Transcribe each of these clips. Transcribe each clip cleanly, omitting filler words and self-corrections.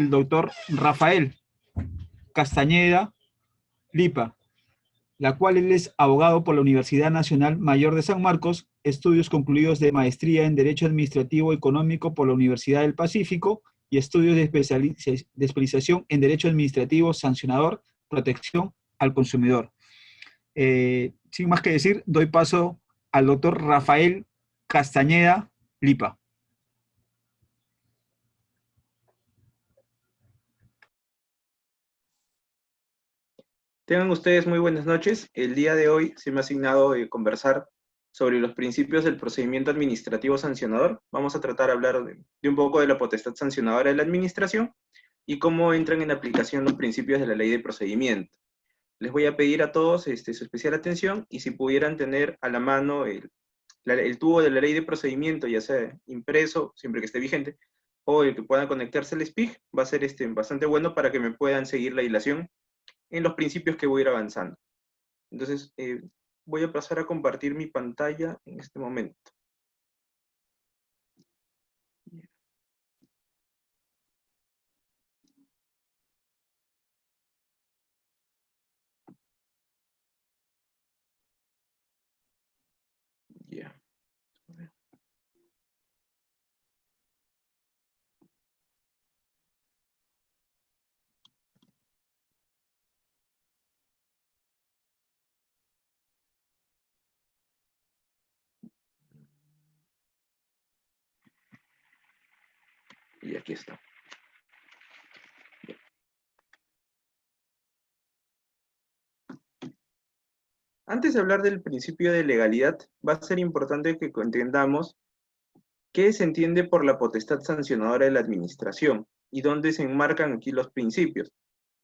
el doctor Rafael Castañeda Lipa, la cual él es abogado por la Universidad Nacional Mayor de San Marcos, estudios concluidos de maestría en Derecho Administrativo Económico por la Universidad del Pacífico y estudios de especialización en Derecho Administrativo Sancionador, Protección al Consumidor. Sin más que decir, doy paso al doctor Rafael Castañeda Lipa. Tengan ustedes muy buenas noches. El día de hoy se me ha asignado conversar sobre los principios del procedimiento administrativo sancionador. Vamos a tratar de hablar de un poco de la potestad sancionadora de la administración y cómo entran en aplicación los principios de la ley de procedimiento. Les voy a pedir a todos su especial atención y si pudieran tener a la mano el tubo de la ley de procedimiento, ya sea impreso, siempre que esté vigente, o el que puedan conectarse al SPIG, va a ser bastante bueno para que me puedan seguir la dilación en los principios que voy a ir avanzando. Entonces, voy a pasar a compartir mi pantalla en este momento. Ya. Y aquí está. Antes de hablar del principio de legalidad, va a ser importante que entendamos qué se entiende por la potestad sancionadora de la administración y dónde se enmarcan aquí los principios.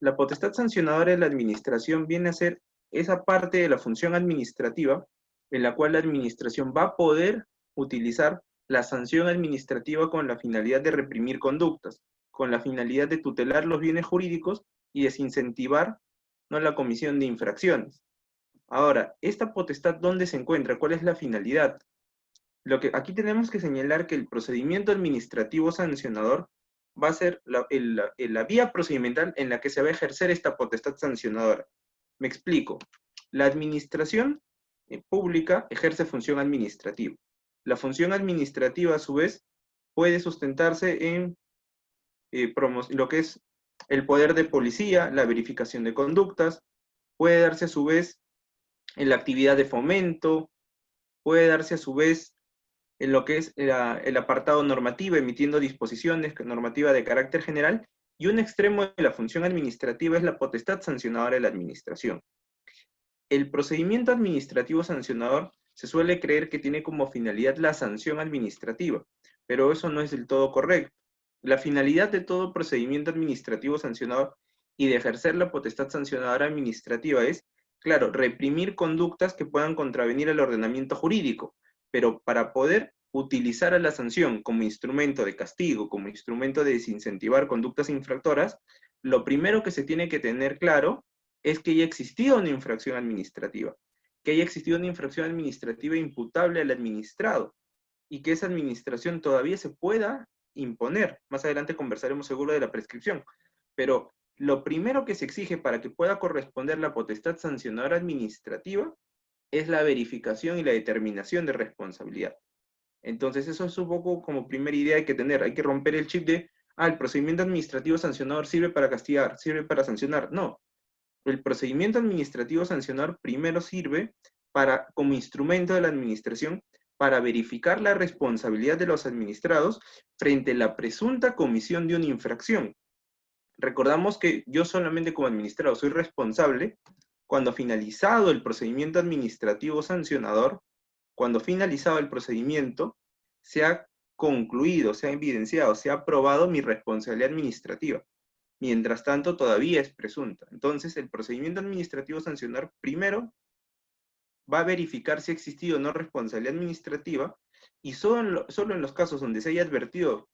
La potestad sancionadora de la administración viene a ser esa parte de la función administrativa en la cual la administración va a poder utilizar la sanción administrativa con la finalidad de reprimir conductas, con la finalidad de tutelar los bienes jurídicos y desincentivar, ¿no?, la comisión de infracciones. Ahora, ¿esta potestad dónde se encuentra? ¿Cuál es la finalidad? Aquí tenemos que señalar que el procedimiento administrativo sancionador va a ser la vía procedimental en la que se va a ejercer esta potestad sancionadora. Me explico. La administración pública ejerce función administrativa. La función administrativa, a su vez, puede sustentarse en lo que es el poder de policía, la verificación de conductas, puede darse a su vez en la actividad de fomento, puede darse a su vez en lo que es el apartado normativo, emitiendo disposiciones, normativa de carácter general, y un extremo de la función administrativa es la potestad sancionadora de la administración. El procedimiento administrativo sancionador se suele creer que tiene como finalidad la sanción administrativa, pero eso no es del todo correcto. La finalidad de todo procedimiento administrativo sancionador y de ejercer la potestad sancionadora administrativa es, claro, reprimir conductas que puedan contravenir el ordenamiento jurídico, pero para poder utilizar a la sanción como instrumento de castigo, como instrumento de desincentivar conductas infractoras, lo primero que se tiene que tener claro es que haya existido una infracción administrativa, que haya existido una infracción administrativa imputable al administrado, y que esa administración todavía se pueda imponer. Más adelante conversaremos seguro de la prescripción, pero lo primero que se exige para que pueda corresponder la potestad sancionadora administrativa es la verificación y la determinación de responsabilidad. Entonces eso es un poco como primera idea que tener. Hay que romper el chip de, el procedimiento administrativo sancionador sirve para castigar, sirve para sancionar. No, el procedimiento administrativo sancionador primero sirve como instrumento de la administración para verificar la responsabilidad de los administrados frente a la presunta comisión de una infracción. Recordamos que yo solamente como administrado soy responsable cuando finalizado el procedimiento administrativo sancionador, cuando finalizado el procedimiento, se ha concluido, se ha evidenciado, se ha probado mi responsabilidad administrativa. Mientras tanto, todavía es presunta. Entonces, el procedimiento administrativo sancionador primero va a verificar si ha existido o no responsabilidad administrativa y solo en los casos donde se haya advertido,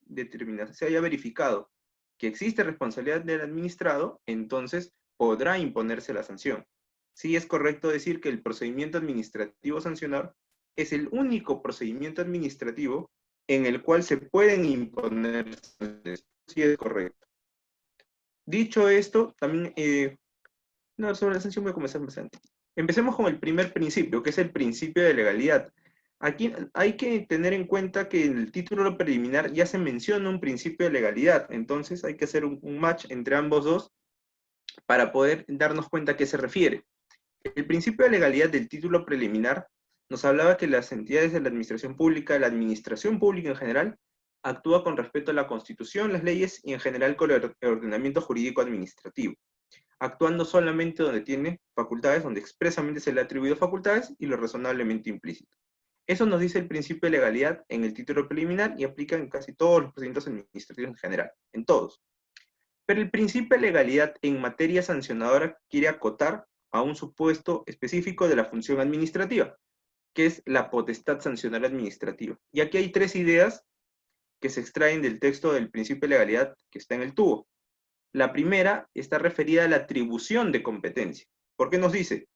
se haya verificado que existe responsabilidad del administrado, entonces podrá imponerse la sanción. Sí es correcto decir que el procedimiento administrativo sancionador es el único procedimiento administrativo en el cual se pueden imponer sanciones. Sí es correcto. Dicho esto, también, no, sobre la sanción voy a comenzar más antes. Empecemos con el primer principio, que es el principio de legalidad. Aquí hay que tener en cuenta que en el título preliminar ya se menciona un principio de legalidad, entonces hay que hacer un match entre ambos dos para poder darnos cuenta a qué se refiere. El principio de legalidad del título preliminar nos hablaba que las entidades de la administración pública en general, actúa con respeto a la Constitución, las leyes y en general con el ordenamiento jurídico administrativo, actuando solamente donde tiene facultades, donde expresamente se le ha atribuido facultades y lo razonablemente implícito. Eso nos dice el principio de legalidad en el título preliminar y aplica en casi todos los procedimientos administrativos en general, en todos. Pero el principio de legalidad en materia sancionadora quiere acotar a un supuesto específico de la función administrativa, que es la potestad sancionadora administrativa. Y aquí hay tres ideas que se extraen del texto del principio de legalidad que está en el tubo. La primera está referida a la atribución de competencia. ¿Por qué nos dice?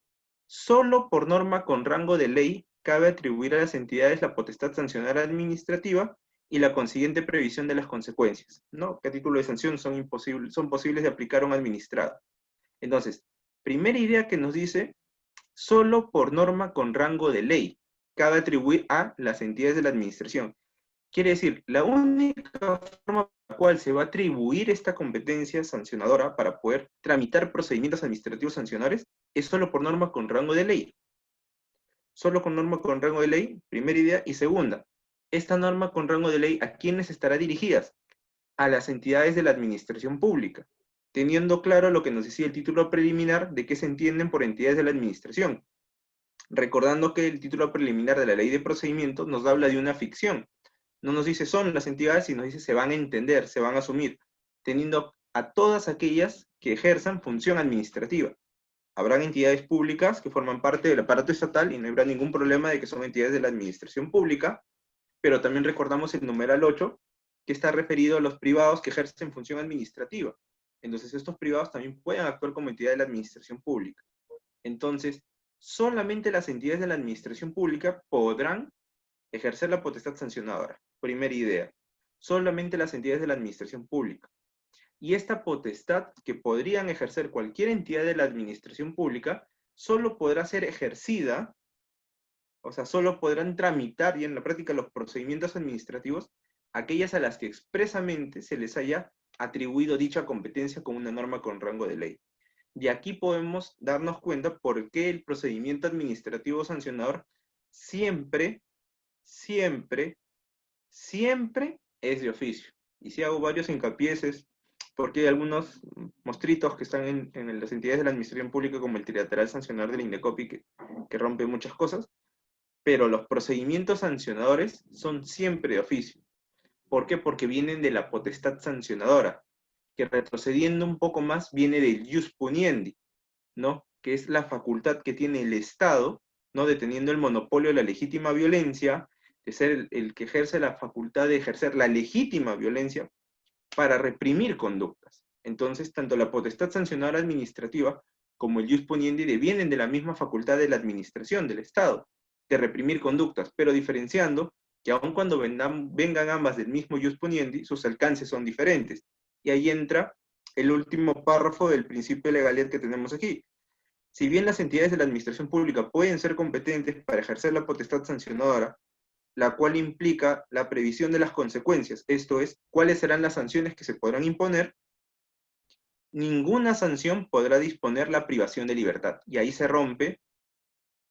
Solo por norma con rango de ley cabe atribuir a las entidades la potestad sancionadora administrativa y la consiguiente previsión de las consecuencias, ¿no? Que a título de sanción son posibles de aplicar a un administrado. Entonces, primera idea que nos dice, solo por norma con rango de ley cabe atribuir a las entidades de la administración. Quiere decir, la única forma por la cual se va a atribuir esta competencia sancionadora para poder tramitar procedimientos administrativos sancionadores es solo por norma con rango de ley. Solo con norma con rango de ley, primera idea. Y segunda, esta norma con rango de ley, ¿a quiénes estará dirigidas? A las entidades de la administración pública, teniendo claro lo que nos decía el título preliminar de qué se entienden por entidades de la administración. Recordando que el título preliminar de la ley de procedimientos nos habla de una ficción. No nos dice son las entidades, sino nos dice se van a entender, se van a asumir, teniendo a todas aquellas que ejerzan función administrativa. Habrán entidades públicas que forman parte del aparato estatal y no habrá ningún problema de que son entidades de la administración pública, pero también recordamos el numeral 8, que está referido a los privados que ejercen función administrativa. Entonces, estos privados también pueden actuar como entidad de la administración pública. Entonces, solamente las entidades de la administración pública podrán ejercer la potestad sancionadora. Primera idea. Solamente las entidades de la administración pública. Y esta potestad que podrían ejercer cualquier entidad de la administración pública solo podrá ser ejercida, o sea, solo podrán tramitar y en la práctica los procedimientos administrativos aquellas a las que expresamente se les haya atribuido dicha competencia con una norma con rango de ley. Y aquí podemos darnos cuenta por qué el procedimiento administrativo sancionador siempre es de oficio. Y si hago varios hincapiés, porque hay algunos mostritos que están en las entidades de la administración pública, como el trilateral sancionador del INDECOPI, que rompe muchas cosas, pero los procedimientos sancionadores son siempre de oficio. ¿Por qué? Porque vienen de la potestad sancionadora, que retrocediendo un poco más viene del ius puniendi, ¿no? Que es la facultad que tiene el Estado, ¿no? Deteniendo el monopolio de la legítima violencia, de ser el que ejerce la facultad de ejercer la legítima violencia para reprimir conductas. Entonces, tanto la potestad sancionadora administrativa como el ius puniendi devienen de la misma facultad de la administración, del Estado, de reprimir conductas, pero diferenciando que aun cuando vengan ambas del mismo ius puniendi, sus alcances son diferentes. Y ahí entra el último párrafo del principio de legalidad que tenemos aquí. Si bien las entidades de la administración pública pueden ser competentes para ejercer la potestad sancionadora, la cual implica la previsión de las consecuencias, esto es, cuáles serán las sanciones que se podrán imponer, ninguna sanción podrá disponer la privación de libertad. Y ahí se rompe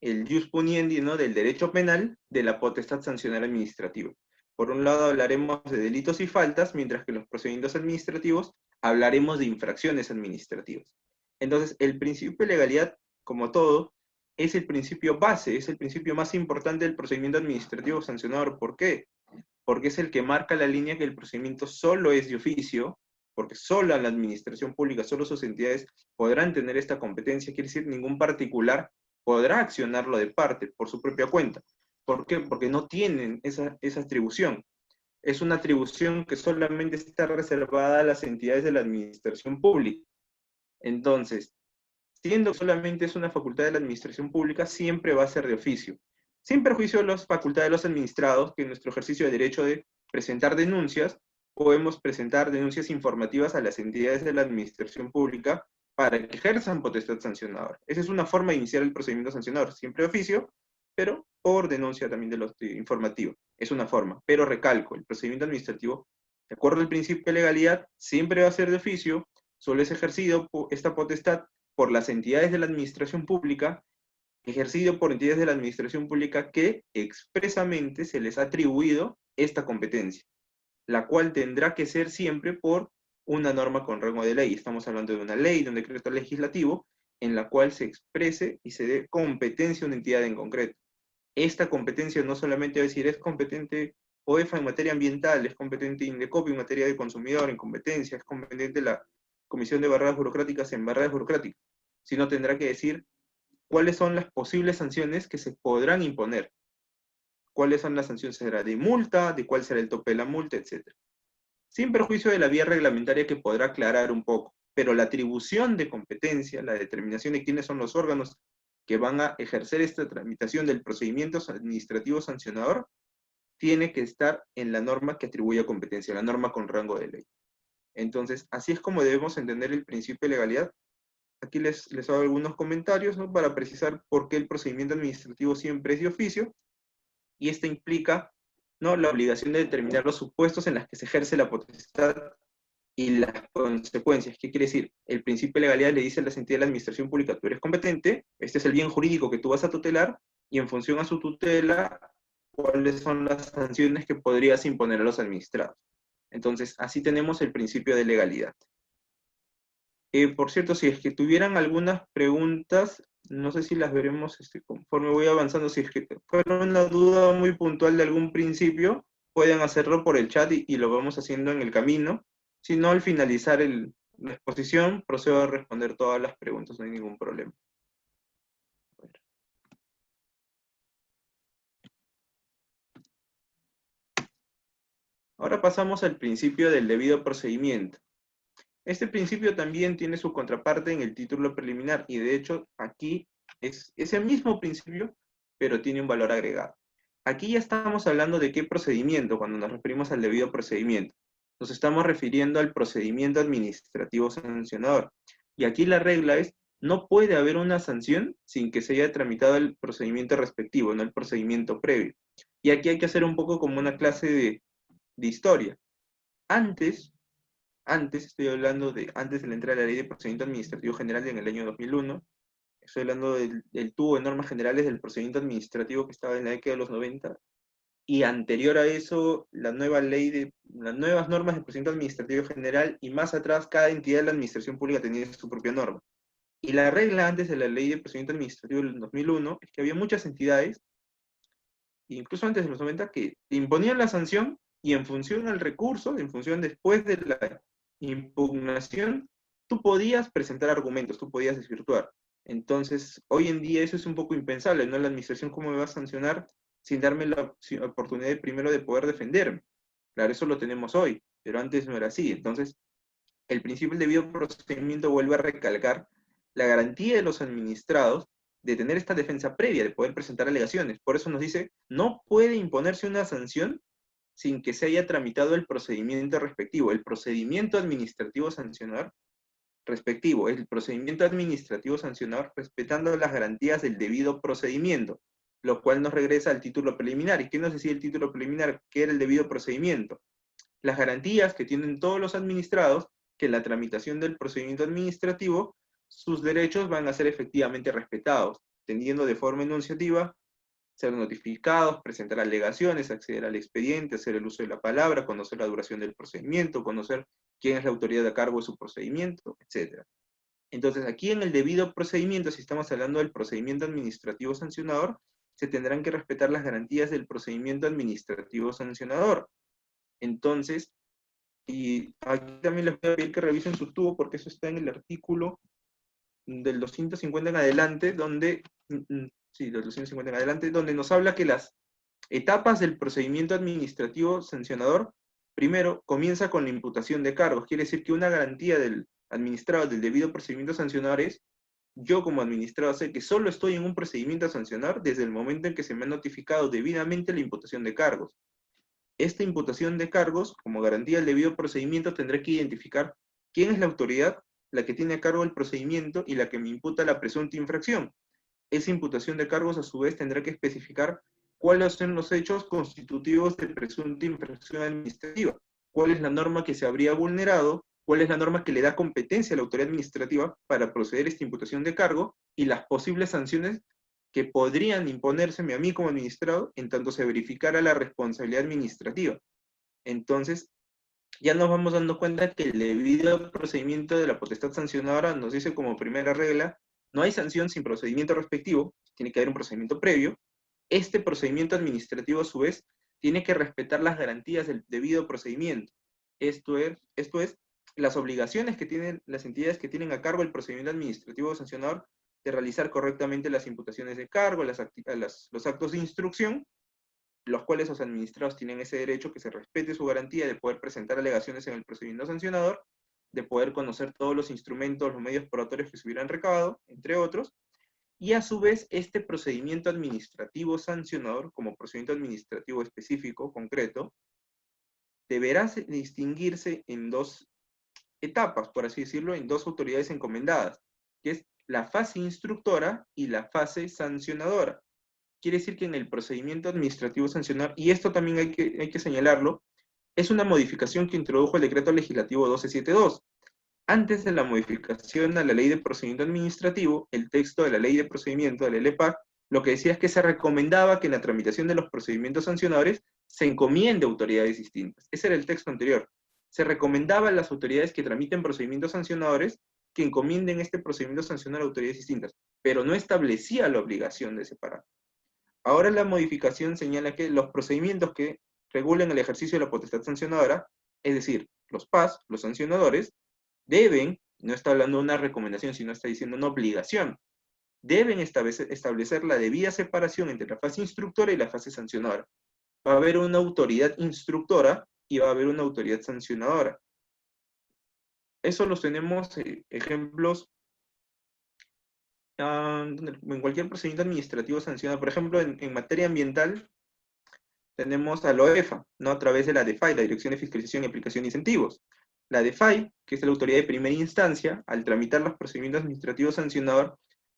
el ius puniendi, ¿no?, del derecho penal de la potestad sancionadora administrativa. Por un lado hablaremos de delitos y faltas, mientras que los procedimientos administrativos hablaremos de infracciones administrativas. Entonces, el principio de legalidad, como todo, es el principio base, es el principio más importante del procedimiento administrativo sancionador. ¿Por qué? Porque es el que marca la línea que el procedimiento solo es de oficio, porque solo la administración pública, solo sus entidades podrán tener esta competencia, quiere decir, ningún particular podrá accionarlo de parte, por su propia cuenta. ¿Por qué? Porque no tienen esa atribución. Es una atribución que solamente está reservada a las entidades de la administración pública. Entonces, siendo que solamente es una facultad de la administración pública, siempre va a ser de oficio. Sin perjuicio de las facultades de los administrados, que en nuestro ejercicio de derecho de presentar denuncias, podemos presentar denuncias informativas a las entidades de la administración pública para que ejerzan potestad sancionadora. Esa es una forma de iniciar el procedimiento sancionador, siempre de oficio, pero por denuncia también informativo. Es una forma, pero recalco, el procedimiento administrativo, de acuerdo al principio de legalidad, siempre va a ser de oficio, solo es ejercido esta potestad por las entidades de la administración pública, ejercido por entidades de la administración pública que expresamente se les ha atribuido esta competencia, la cual tendrá que ser siempre por una norma con rango de ley. Estamos hablando de una ley, de un decreto legislativo, en la cual se exprese y se dé competencia a una entidad en concreto. Esta competencia no solamente va a decir es competente OEFA en materia ambiental, es competente INDECOPI en materia de consumidor, en competencia, es competente la Comisión de Barreras Burocráticas en barreras burocráticas, sino tendrá que decir cuáles son las posibles sanciones que se podrán imponer. Cuáles son las sanciones, será de multa, de cuál será el tope de la multa, etc. Sin perjuicio de la vía reglamentaria que podrá aclarar un poco, pero la atribución de competencia, la determinación de quiénes son los órganos que van a ejercer esta tramitación del procedimiento administrativo sancionador, tiene que estar en la norma que atribuye competencia, la norma con rango de ley. Entonces, así es como debemos entender el principio de legalidad. Aquí les hago algunos comentarios, ¿no?, para precisar por qué el procedimiento administrativo siempre es de oficio, y esto implica, ¿no?, la obligación de determinar los supuestos en los que se ejerce la potestad y las consecuencias. ¿Qué quiere decir? El principio de legalidad le dice a las entidades de la administración pública: tú eres competente, este es el bien jurídico que tú vas a tutelar, y en función a su tutela, cuáles son las sanciones que podrías imponer a los administrados. Entonces, así tenemos el principio de legalidad. Por cierto, si es que tuvieran algunas preguntas, no sé si las veremos conforme voy avanzando. Si es que fuera una duda muy puntual de algún principio, pueden hacerlo por el chat y lo vamos haciendo en el camino. Si no, al finalizar la exposición, procedo a responder todas las preguntas, no hay ningún problema. Ahora pasamos al principio del debido procedimiento. Este principio también tiene su contraparte en el título preliminar, y de hecho aquí es ese mismo principio, pero tiene un valor agregado. Aquí ya estamos hablando de qué procedimiento cuando nos referimos al debido procedimiento. Nos estamos refiriendo al procedimiento administrativo sancionador. Y aquí la regla es: no puede haber una sanción sin que se haya tramitado el procedimiento respectivo, no el procedimiento previo. Y aquí hay que hacer un poco como una clase de historia. Antes, estoy hablando de antes de la entrada de la Ley de Procedimiento Administrativo General en el año 2001, estoy hablando del tubo de normas generales del procedimiento administrativo que estaba en la década de los 90, y anterior a eso, las nuevas normas del procedimiento administrativo general, y más atrás, cada entidad de la administración pública tenía su propia norma. Y la regla antes de la Ley de Procedimiento Administrativo del 2001 es que había muchas entidades, incluso antes de los 90, que imponían la sanción, y en función al recurso, en función después de la impugnación, tú podías presentar argumentos, tú podías desvirtuar. Entonces, hoy en día eso es un poco impensable, ¿no? La administración, ¿cómo me va a sancionar sin darme la oportunidad primero de poder defenderme? Claro, eso lo tenemos hoy, pero antes no era así. Entonces, el principio del debido procedimiento vuelve a recalcar la garantía de los administrados de tener esta defensa previa, de poder presentar alegaciones. Por eso nos dice: no puede imponerse una sanción sin que se haya tramitado el procedimiento respectivo. El procedimiento administrativo sancionador respectivo, el procedimiento administrativo sancionador, respetando las garantías del debido procedimiento, lo cual nos regresa al título preliminar. ¿Y qué nos decía el título preliminar? ¿Qué era el debido procedimiento? Las garantías que tienen todos los administrados, que en la tramitación del procedimiento administrativo, sus derechos van a ser efectivamente respetados, tendiendo de forma enunciativa ser notificados, presentar alegaciones, acceder al expediente, hacer el uso de la palabra, conocer la duración del procedimiento, conocer quién es la autoridad a cargo de su procedimiento, etc. Entonces, aquí en el debido procedimiento, si estamos hablando del procedimiento administrativo sancionador, se tendrán que respetar las garantías del procedimiento administrativo sancionador. Entonces, y aquí también les voy a pedir que revisen su tubo, porque eso está en el artículo del 250 en adelante, donde sí, de los 250 en adelante, donde nos habla que las etapas del procedimiento administrativo sancionador, primero, comienza con la imputación de cargos. Quiere decir que una garantía del administrado del debido procedimiento sancionador es: yo como administrado sé que solo estoy en un procedimiento a sancionar desde el momento en que se me ha notificado debidamente la imputación de cargos. Esta imputación de cargos, como garantía del debido procedimiento, tendrá que identificar quién es la autoridad, la que tiene a cargo el procedimiento y la que me imputa la presunta infracción. Esa imputación de cargos, a su vez, tendrá que especificar cuáles son los hechos constitutivos de presunta infracción administrativa, cuál es la norma que se habría vulnerado, cuál es la norma que le da competencia a la autoridad administrativa para proceder a esta imputación de cargo y las posibles sanciones que podrían imponérseme a mí como administrado en tanto se verificara la responsabilidad administrativa. Entonces, ya nos vamos dando cuenta que el debido procedimiento de la potestad sancionadora nos dice como primera regla, no hay sanción sin procedimiento respectivo, tiene que haber un procedimiento previo. Este procedimiento administrativo, a su vez, tiene que respetar las garantías del debido procedimiento. Esto es las obligaciones que tienen las entidades que tienen a cargo el procedimiento administrativo sancionador de realizar correctamente las imputaciones de cargo, los actos de instrucción, los cuales los administrados tienen ese derecho, que se respete su garantía de poder presentar alegaciones en el procedimiento sancionador, de poder conocer todos los instrumentos, los medios probatorios que se hubieran recabado, entre otros, y a su vez este procedimiento administrativo sancionador, como procedimiento administrativo específico, concreto, deberá distinguirse en dos etapas, por así decirlo, en dos autoridades encomendadas, que es la fase instructora y la fase sancionadora. Quiere decir que en el procedimiento administrativo sancionador, y esto también hay que señalarlo, es una modificación que introdujo el decreto legislativo 1272. Antes de la modificación a la ley de procedimiento administrativo, el texto de la ley de procedimiento, de la LEPAC, lo que decía es que se recomendaba que en la tramitación de los procedimientos sancionadores se encomiende a autoridades distintas. Ese era el texto anterior. Se recomendaba a las autoridades que tramiten procedimientos sancionadores que encomienden este procedimiento sancionador a autoridades distintas, pero no establecía la obligación de separar. Ahora la modificación señala que los procedimientos que regulen el ejercicio de la potestad sancionadora, es decir, los PAS, los sancionadores, deben, no está hablando de una recomendación, sino está diciendo una obligación, deben establecer la debida separación entre la fase instructora y la fase sancionadora. Va a haber una autoridad instructora y va a haber una autoridad sancionadora. Eso los tenemos, ejemplos, en cualquier procedimiento administrativo sancionado. Por ejemplo, en materia ambiental, tenemos a la OEFA, ¿no? A través de la DEFAI, la Dirección de Fiscalización y Aplicación de Incentivos. La DEFAI, que es la autoridad de primera instancia, al tramitar los procedimientos administrativos sancionadores,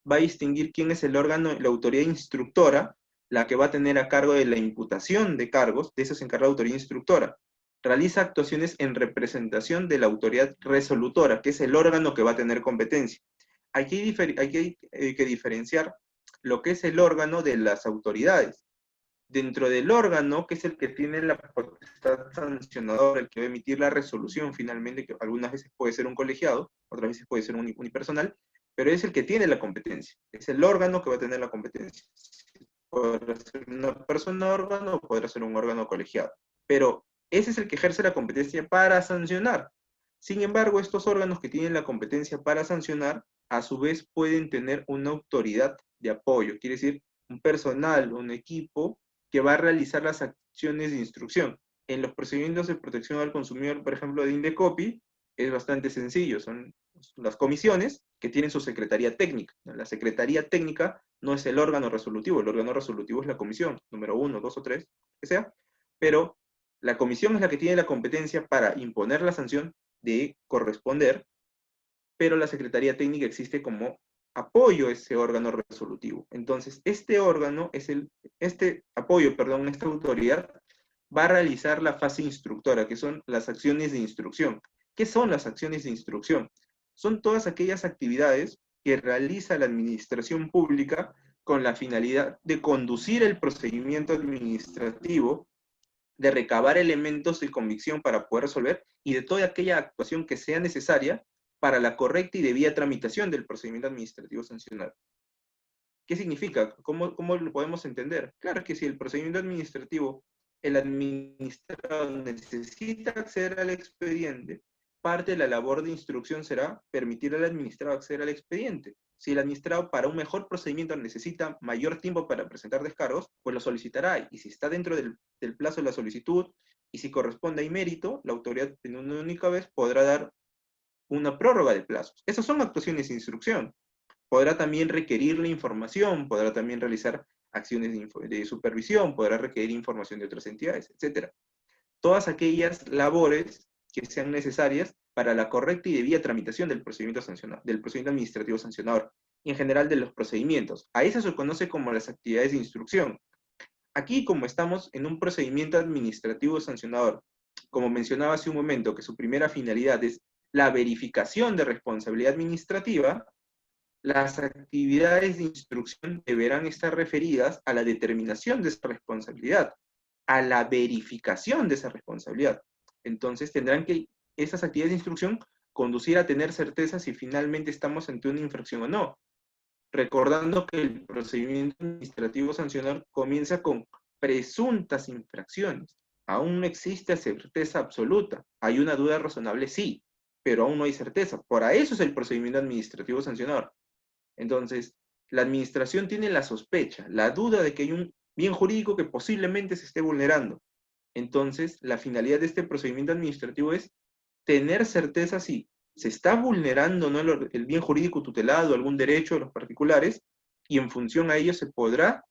va a distinguir quién es el órgano, la autoridad instructora, la que va a tener a cargo de la imputación de cargos, de eso se encarga la autoridad instructora. Realiza actuaciones en representación de la autoridad resolutora, que es el órgano que va a tener competencia. Aquí hay que diferenciar lo que es el órgano de las autoridades. Dentro del órgano, que es el que tiene la potestad sancionadora, el que va a emitir la resolución finalmente, que algunas veces puede ser un colegiado, otras veces puede ser un unipersonal, pero es el que tiene la competencia, es el órgano que va a tener la competencia. Podrá ser una persona órgano o podrá ser un órgano colegiado, pero ese es el que ejerce la competencia para sancionar. Sin embargo, estos órganos que tienen la competencia para sancionar, a su vez pueden tener una autoridad de apoyo, quiere decir, un personal, un equipo, que va a realizar las acciones de instrucción. En los procedimientos de protección al consumidor, por ejemplo, de Indecopi, es bastante sencillo, son las comisiones que tienen su secretaría técnica. La secretaría técnica no es el órgano resolutivo es la comisión, número 1, 2 o 3, que sea, pero la comisión es la que tiene la competencia para imponer la sanción de corresponder, pero la secretaría técnica existe como apoyo a ese órgano resolutivo. Entonces, este órgano, este esta autoridad, va a realizar la fase instructora, que son las acciones de instrucción. ¿Qué son las acciones de instrucción? Son todas aquellas actividades que realiza la administración pública con la finalidad de conducir el procedimiento administrativo, de recabar elementos de convicción para poder resolver y de toda aquella actuación que sea necesaria para la correcta y debida tramitación del procedimiento administrativo sancionado. ¿Qué significa? ¿Cómo lo podemos entender? Claro que si el procedimiento administrativo, el administrado necesita acceder al expediente, parte de la labor de instrucción será permitir al administrado acceder al expediente. Si el administrado para un mejor procedimiento necesita mayor tiempo para presentar descargos, pues lo solicitará. Y si está dentro del plazo de la solicitud y si corresponde y mérito, la autoridad en una única vez podrá dar una prórroga de plazos. Esas son actuaciones de instrucción. Podrá también requerir la información, podrá también realizar acciones de supervisión, podrá requerir información de otras entidades, etc. todas aquellas labores que sean necesarias para la correcta y debida tramitación del procedimiento sancionador, del procedimiento administrativo sancionador, y en general de los procedimientos. A eso se conoce como las actividades de instrucción. Aquí, como estamos en un procedimiento administrativo sancionador, como mencionaba hace un momento, que su primera finalidad es la verificación de responsabilidad administrativa, las actividades de instrucción deberán estar referidas a la determinación de esa responsabilidad, a la verificación de esa responsabilidad. Entonces tendrán que esas actividades de instrucción conducir a tener certeza si finalmente estamos ante una infracción o no. Recordando que el procedimiento administrativo sancionador comienza con presuntas infracciones. Aún no existe certeza absoluta. Hay una duda razonable, sí, pero aún no hay certeza. Por eso es el procedimiento administrativo sancionador. Entonces, la administración tiene la sospecha, la duda de que hay un bien jurídico que posiblemente se esté vulnerando. Entonces, la finalidad de este procedimiento administrativo es tener certeza si se está vulnerando, ¿no?, el bien jurídico tutelado, algún derecho de los particulares, y en función a ello se podrá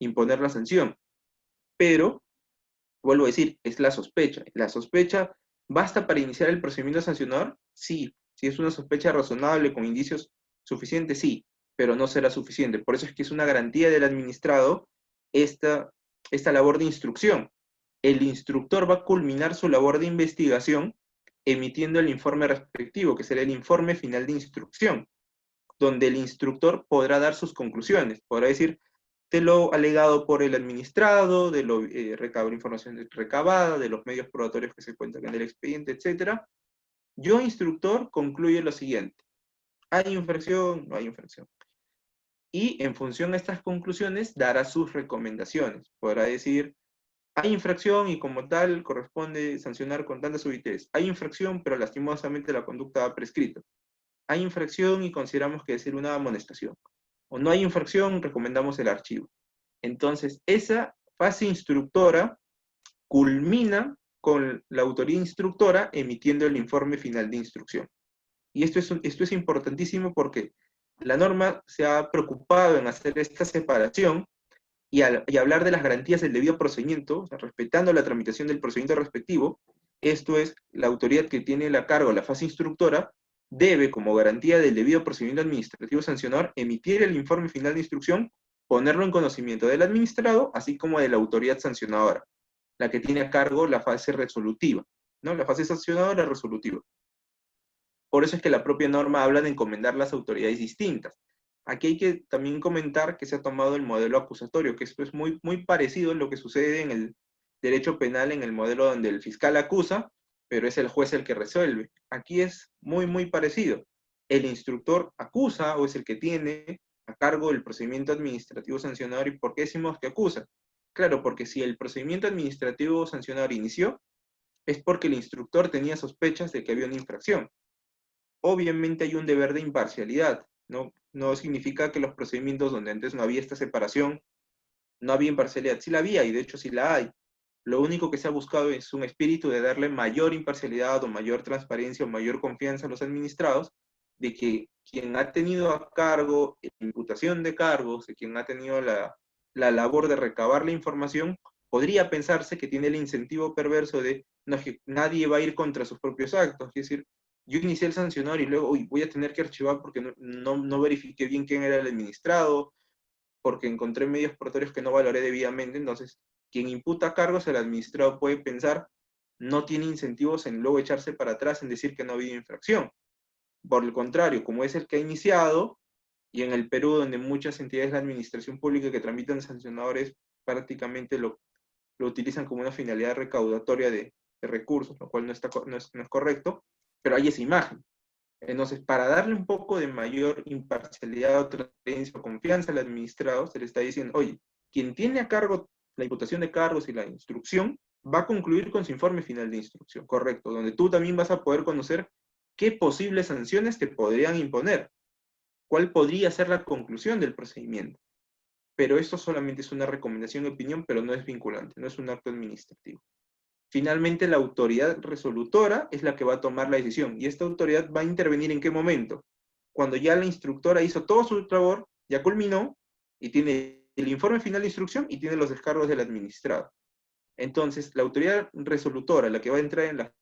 imponer la sanción. Pero, vuelvo a decir, es la sospecha. ¿La sospecha basta para iniciar el procedimiento sancionador? Sí. Si es una sospecha razonable con indicios suficientes, sí, pero no será suficiente. Por eso es que es una garantía del administrado esta labor de instrucción. El instructor va a culminar su labor de investigación emitiendo el informe respectivo, que será el informe final de instrucción, donde el instructor podrá dar sus conclusiones, podrá decir de lo alegado por el administrado, de lo información recabada, de los medios probatorios que se cuentan en el expediente, etc. Yo, instructor, concluyo lo siguiente: ¿hay infracción? No hay infracción. Y en función a estas conclusiones dará sus recomendaciones. Podrá decir, hay infracción y como tal corresponde sancionar con tanta subidez. Hay infracción, pero lastimosamente la conducta ha prescrito. Hay infracción y consideramos que debe ser una amonestación. O no hay infracción, recomendamos el archivo. Entonces, esa fase instructora culmina con la autoría instructora emitiendo el informe final de instrucción. Y esto es importantísimo porque la norma se ha preocupado en hacer esta separación y hablar de las garantías del debido procedimiento, o sea, respetando la tramitación del procedimiento respectivo. Esto es, la autoridad que tiene a cargo la fase instructora debe, como garantía del debido procedimiento administrativo sancionador, emitir el informe final de instrucción, ponerlo en conocimiento del administrado, así como de la autoridad sancionadora, la que tiene a cargo la fase resolutiva, ¿no? La fase sancionadora resolutiva. Por eso es que la propia norma habla de encomendar las autoridades distintas. Aquí hay que también comentar que se ha tomado el modelo acusatorio, que esto es muy, muy parecido a lo que sucede en el derecho penal, en el modelo donde el fiscal acusa, pero es el juez el que resuelve. Aquí es muy, muy parecido. El instructor acusa o es el que tiene a cargo el procedimiento administrativo sancionador. ¿Y por qué decimos que acusa? Claro, porque si el procedimiento administrativo sancionador inició, es porque el instructor tenía sospechas de que había una infracción. Obviamente hay un deber de imparcialidad, ¿no? No significa que los procedimientos donde antes no había esta separación, no había imparcialidad. Sí la había, y de hecho sí la hay. Lo único que se ha buscado es un espíritu de darle mayor imparcialidad o mayor transparencia o mayor confianza a los administrados, de que quien ha tenido a cargo la imputación de cargos, de quien ha tenido la labor de recabar la información, podría pensarse que tiene el incentivo perverso de no, que nadie va a ir contra sus propios actos. Es decir, yo inicié el sancionador y luego voy a tener que archivar porque no verifiqué bien quién era el administrado, porque encontré medios probatorios que no valoré debidamente. Entonces, quien imputa cargos, el administrado puede pensar, no tiene incentivos en luego echarse para atrás en decir que no ha habido infracción. Por el contrario, como es el que ha iniciado, y en el Perú, donde muchas entidades de la administración pública que tramitan sancionadores prácticamente lo utilizan como una finalidad recaudatoria de recursos, lo cual no es correcto, pero hay esa imagen. Entonces, para darle un poco de mayor imparcialidad, transparencia o confianza al administrado, se le está diciendo, oye, quien tiene a cargo la imputación de cargos y la instrucción, va a concluir con su informe final de instrucción, correcto, donde tú también vas a poder conocer qué posibles sanciones te podrían imponer, cuál podría ser la conclusión del procedimiento. Pero esto solamente es una recomendación y opinión, pero no es vinculante, no es un acto administrativo. Finalmente, la autoridad resolutora es la que va a tomar la decisión. ¿Y esta autoridad va a intervenir en qué momento? Cuando ya la instructora hizo todo su labor, ya culminó, y tiene el informe final de instrucción y tiene los descargos del administrado. Entonces, la autoridad resolutora, la que va a entrar en la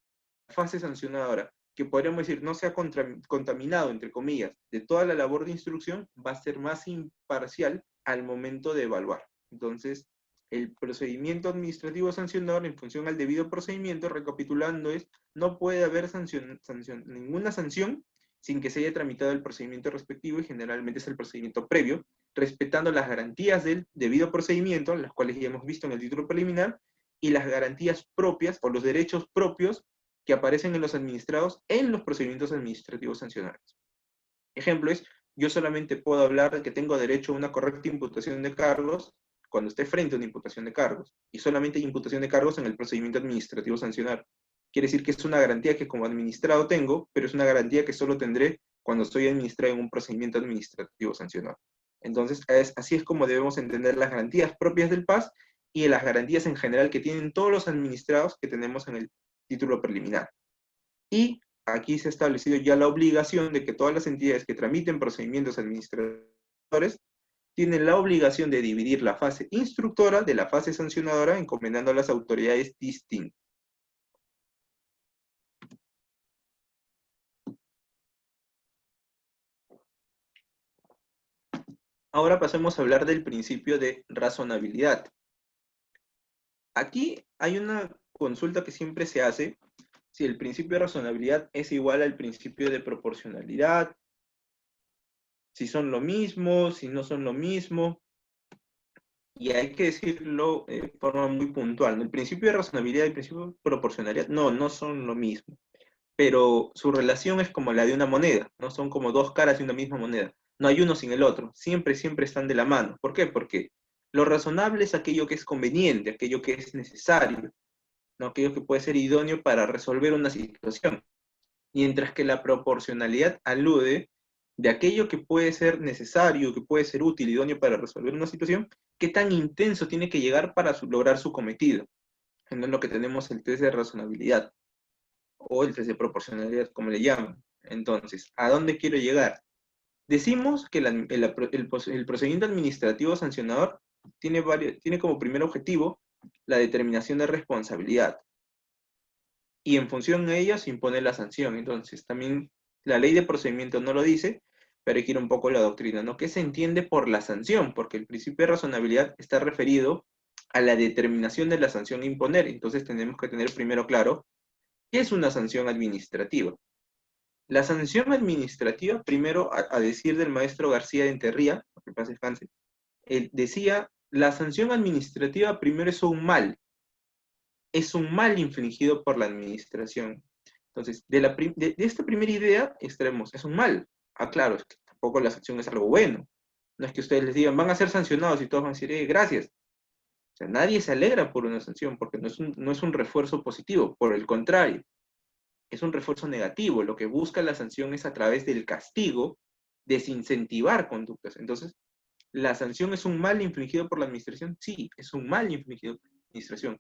fase sancionadora, que podríamos decir no se ha contaminado, entre comillas, de toda la labor de instrucción, va a ser más imparcial al momento de evaluar. Entonces, el procedimiento administrativo sancionador, en función al debido procedimiento, recapitulando, no puede haber ninguna sanción sin que se haya tramitado el procedimiento respectivo, y generalmente es el procedimiento previo, respetando las garantías del debido procedimiento, las cuales ya hemos visto en el título preliminar, y las garantías propias o los derechos propios que aparecen en los administrados en los procedimientos administrativos sancionados. Ejemplo es, yo solamente puedo hablar de que tengo derecho a una correcta imputación de cargos cuando esté frente a una imputación de cargos, y solamente hay imputación de cargos en el procedimiento administrativo sancionar. Quiere decir que es una garantía que como administrado tengo, pero es una garantía que solo tendré cuando estoy administrado en un procedimiento administrativo sancionado. Entonces, así es como debemos entender las garantías propias del PAS y las garantías en general que tienen todos los administrados que tenemos en el título preliminar. Y aquí se ha establecido ya la obligación de que todas las entidades que tramiten procedimientos administrativos tienen la obligación de dividir la fase instructora de la fase sancionadora, encomendando a las autoridades distintas. Ahora pasemos a hablar del principio de razonabilidad. Aquí hay una consulta que siempre se hace, si el principio de razonabilidad es igual al principio de proporcionalidad, si son lo mismo, si no son lo mismo, y hay que decirlo de forma muy puntual, ¿no? El principio de razonabilidad y el principio de proporcionalidad no son lo mismo, pero su relación es como la de una moneda, ¿no? Son como dos caras de una misma moneda. No hay uno sin el otro, siempre están de la mano. ¿Por qué? Porque lo razonable es aquello que es conveniente, aquello que es necesario, ¿no? Aquello que puede ser idóneo para resolver una situación. Mientras que la proporcionalidad alude de aquello que puede ser necesario, que puede ser útil, idóneo para resolver una situación, qué tan intenso tiene que llegar para lograr su cometido. En lo que tenemos el test de razonabilidad, o el test de proporcionalidad, como le llaman. Entonces, ¿a dónde quiero llegar? Decimos que el procedimiento administrativo sancionador tiene como primer objetivo la determinación de responsabilidad. Y en función de ello se impone la sanción. Entonces, también la ley de procedimiento no lo dice, pero hay que ir un poco a la doctrina, ¿no? ¿Qué se entiende por la sanción? Porque el principio de razonabilidad está referido a la determinación de la sanción a imponer. Entonces, tenemos que tener primero claro qué es una sanción administrativa. La sanción administrativa, primero, a decir del maestro García de Enterría, que pase descanse, él decía, la sanción administrativa primero es un mal infligido por la administración. Entonces, de esta primera idea extraemos, es un mal. Ah, claro, es que tampoco la sanción es algo bueno. No es que ustedes les digan, van a ser sancionados y todos van a decir, gracias. O sea, nadie se alegra por una sanción porque no es un refuerzo positivo, por el contrario, es un refuerzo negativo. Lo que busca la sanción es a través del castigo desincentivar conductas. Entonces, ¿la sanción es un mal infligido por la administración? Sí, es un mal infligido por la administración,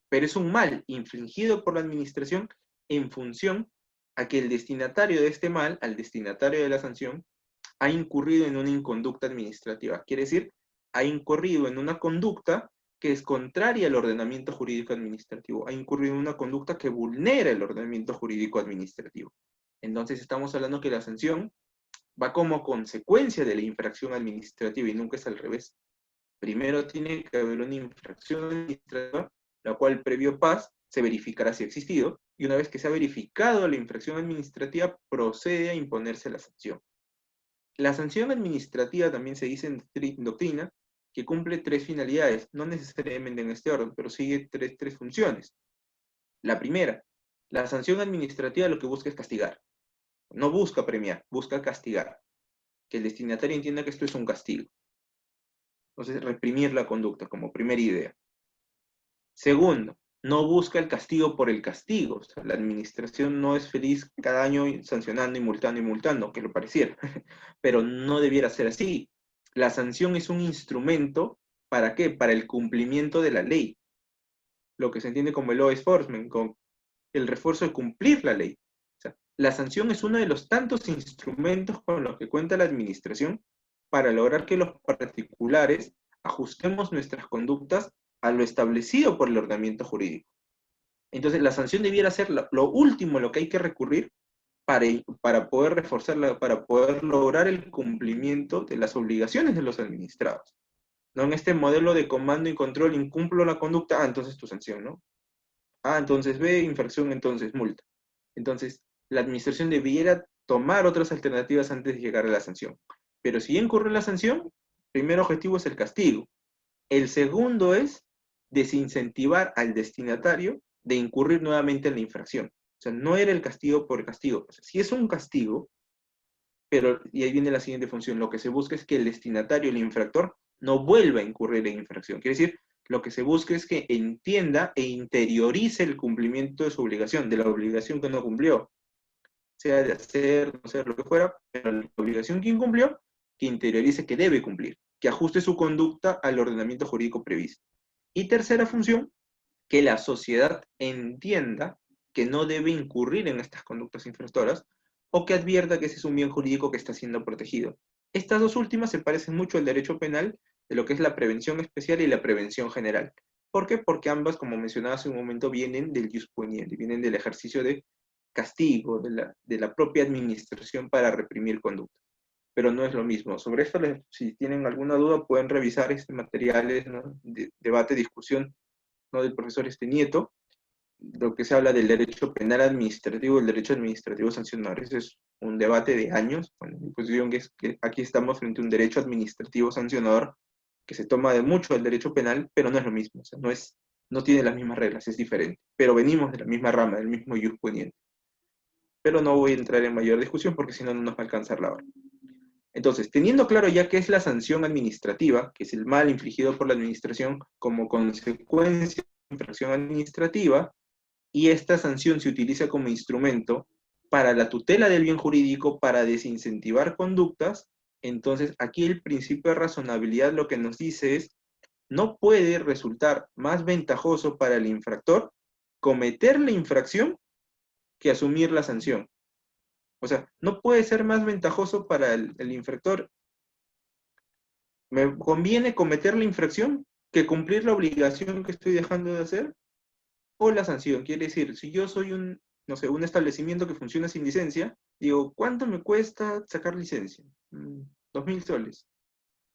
pero es un mal infligido por la administración en función a que el destinatario de este mal, al destinatario de la sanción, ha incurrido en una inconducta administrativa. Quiere decir, ha incurrido en una conducta que es contraria al ordenamiento jurídico administrativo, ha incurrido en una conducta que vulnera el ordenamiento jurídico administrativo. Entonces estamos hablando que la sanción va como consecuencia de la infracción administrativa y nunca es al revés. Primero tiene que haber una infracción administrativa, la cual previo PAS se verificará si ha existido, y una vez que se ha verificado la infracción administrativa, procede a imponerse la sanción. La sanción administrativa también se dice en doctrina que cumple tres finalidades, no necesariamente en este orden, pero sigue tres funciones. La primera, la sanción administrativa lo que busca es castigar. No busca premiar, busca castigar. Que el destinatario entienda que esto es un castigo. Entonces, reprimir la conducta como primera idea. Segundo, no busca el castigo por el castigo. O sea, la administración no es feliz cada año sancionando y multando, que lo pareciera. Pero no debiera ser así. La sanción es un instrumento, ¿para qué? Para el cumplimiento de la ley. Lo que se entiende como el law enforcement, con el refuerzo de cumplir la ley. O sea, la sanción es uno de los tantos instrumentos con los que cuenta la administración para lograr que los particulares ajustemos nuestras conductas a lo establecido por el ordenamiento jurídico. Entonces, la sanción debiera ser lo último a lo que hay que recurrir para poder reforzarla, para poder lograr el cumplimiento de las obligaciones de los administrados. ¿No? En este modelo de comando y control, incumplo la conducta, entonces tu sanción, ¿no? Entonces infracción, entonces multa. Entonces, la administración debiera tomar otras alternativas antes de llegar a la sanción. Pero si incurre la sanción, el primer objetivo es el castigo. El segundo es desincentivar al destinatario de incurrir nuevamente en la infracción. O sea, no era el castigo por castigo. O sea, sí es un castigo, pero, y ahí viene la siguiente función, lo que se busca es que el destinatario, el infractor, no vuelva a incurrir en infracción. Quiere decir, lo que se busca es que entienda e interiorice el cumplimiento de su obligación, de la obligación que no cumplió, sea de hacer, no sé, lo que fuera, pero la obligación que incumplió, que interiorice que debe cumplir, que ajuste su conducta al ordenamiento jurídico previsto. Y tercera función, que la sociedad entienda que no debe incurrir en estas conductas infractoras, o que advierta que ese es un bien jurídico que está siendo protegido. Estas dos últimas se parecen mucho al derecho penal de lo que es la prevención especial y la prevención general. ¿Por qué? Porque ambas, como mencionaba hace un momento, vienen del jus puniendi, vienen del ejercicio de castigo de la propia administración para reprimir conductas. Pero no es lo mismo. Sobre esto, si tienen alguna duda, pueden revisar este materiales, ¿no? Debate, discusión, ¿no? Del profesor Nieto, lo que se habla del derecho penal administrativo, el derecho administrativo sancionador. Ese es un debate de años. Bueno, mi posición es que aquí estamos frente a un derecho administrativo sancionador que se toma de mucho del derecho penal, pero no es lo mismo. O sea, no tiene las mismas reglas, es diferente. Pero venimos de la misma rama, del mismo jus puniendi. Pero no voy a entrar en mayor discusión porque si no, no nos va a alcanzar la hora. Entonces, teniendo claro ya qué es la sanción administrativa, que es el mal infligido por la administración como consecuencia de la infracción administrativa, y esta sanción se utiliza como instrumento para la tutela del bien jurídico, para desincentivar conductas, entonces aquí el principio de razonabilidad lo que nos dice es, no puede resultar más ventajoso para el infractor cometer la infracción que asumir la sanción. O sea, no puede ser más ventajoso para el infractor. ¿Me conviene cometer la infracción que cumplir la obligación que estoy dejando de hacer? O la sanción, quiere decir, si yo soy no sé, un establecimiento que funciona sin licencia, digo, ¿cuánto me cuesta sacar licencia? 2.000 soles.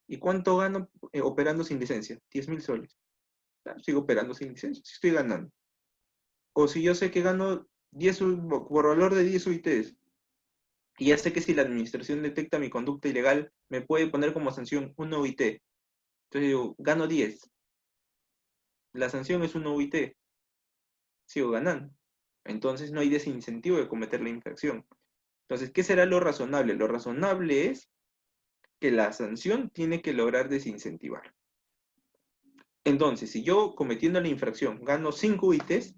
¿Y cuánto gano operando sin licencia? 10.000 soles. Claro, sigo operando sin licencia, si estoy ganando. O si yo sé que gano 10 por valor de 10 UITs, y ya sé que si la administración detecta mi conducta ilegal, me puede poner como sanción un UIT. Entonces digo, gano 10. La sanción es un UIT. Sigo ganando. Entonces no hay desincentivo de cometer la infracción. Entonces, ¿qué será lo razonable? Lo razonable es que la sanción tiene que lograr desincentivar. Entonces, si yo cometiendo la infracción gano 5 UITs,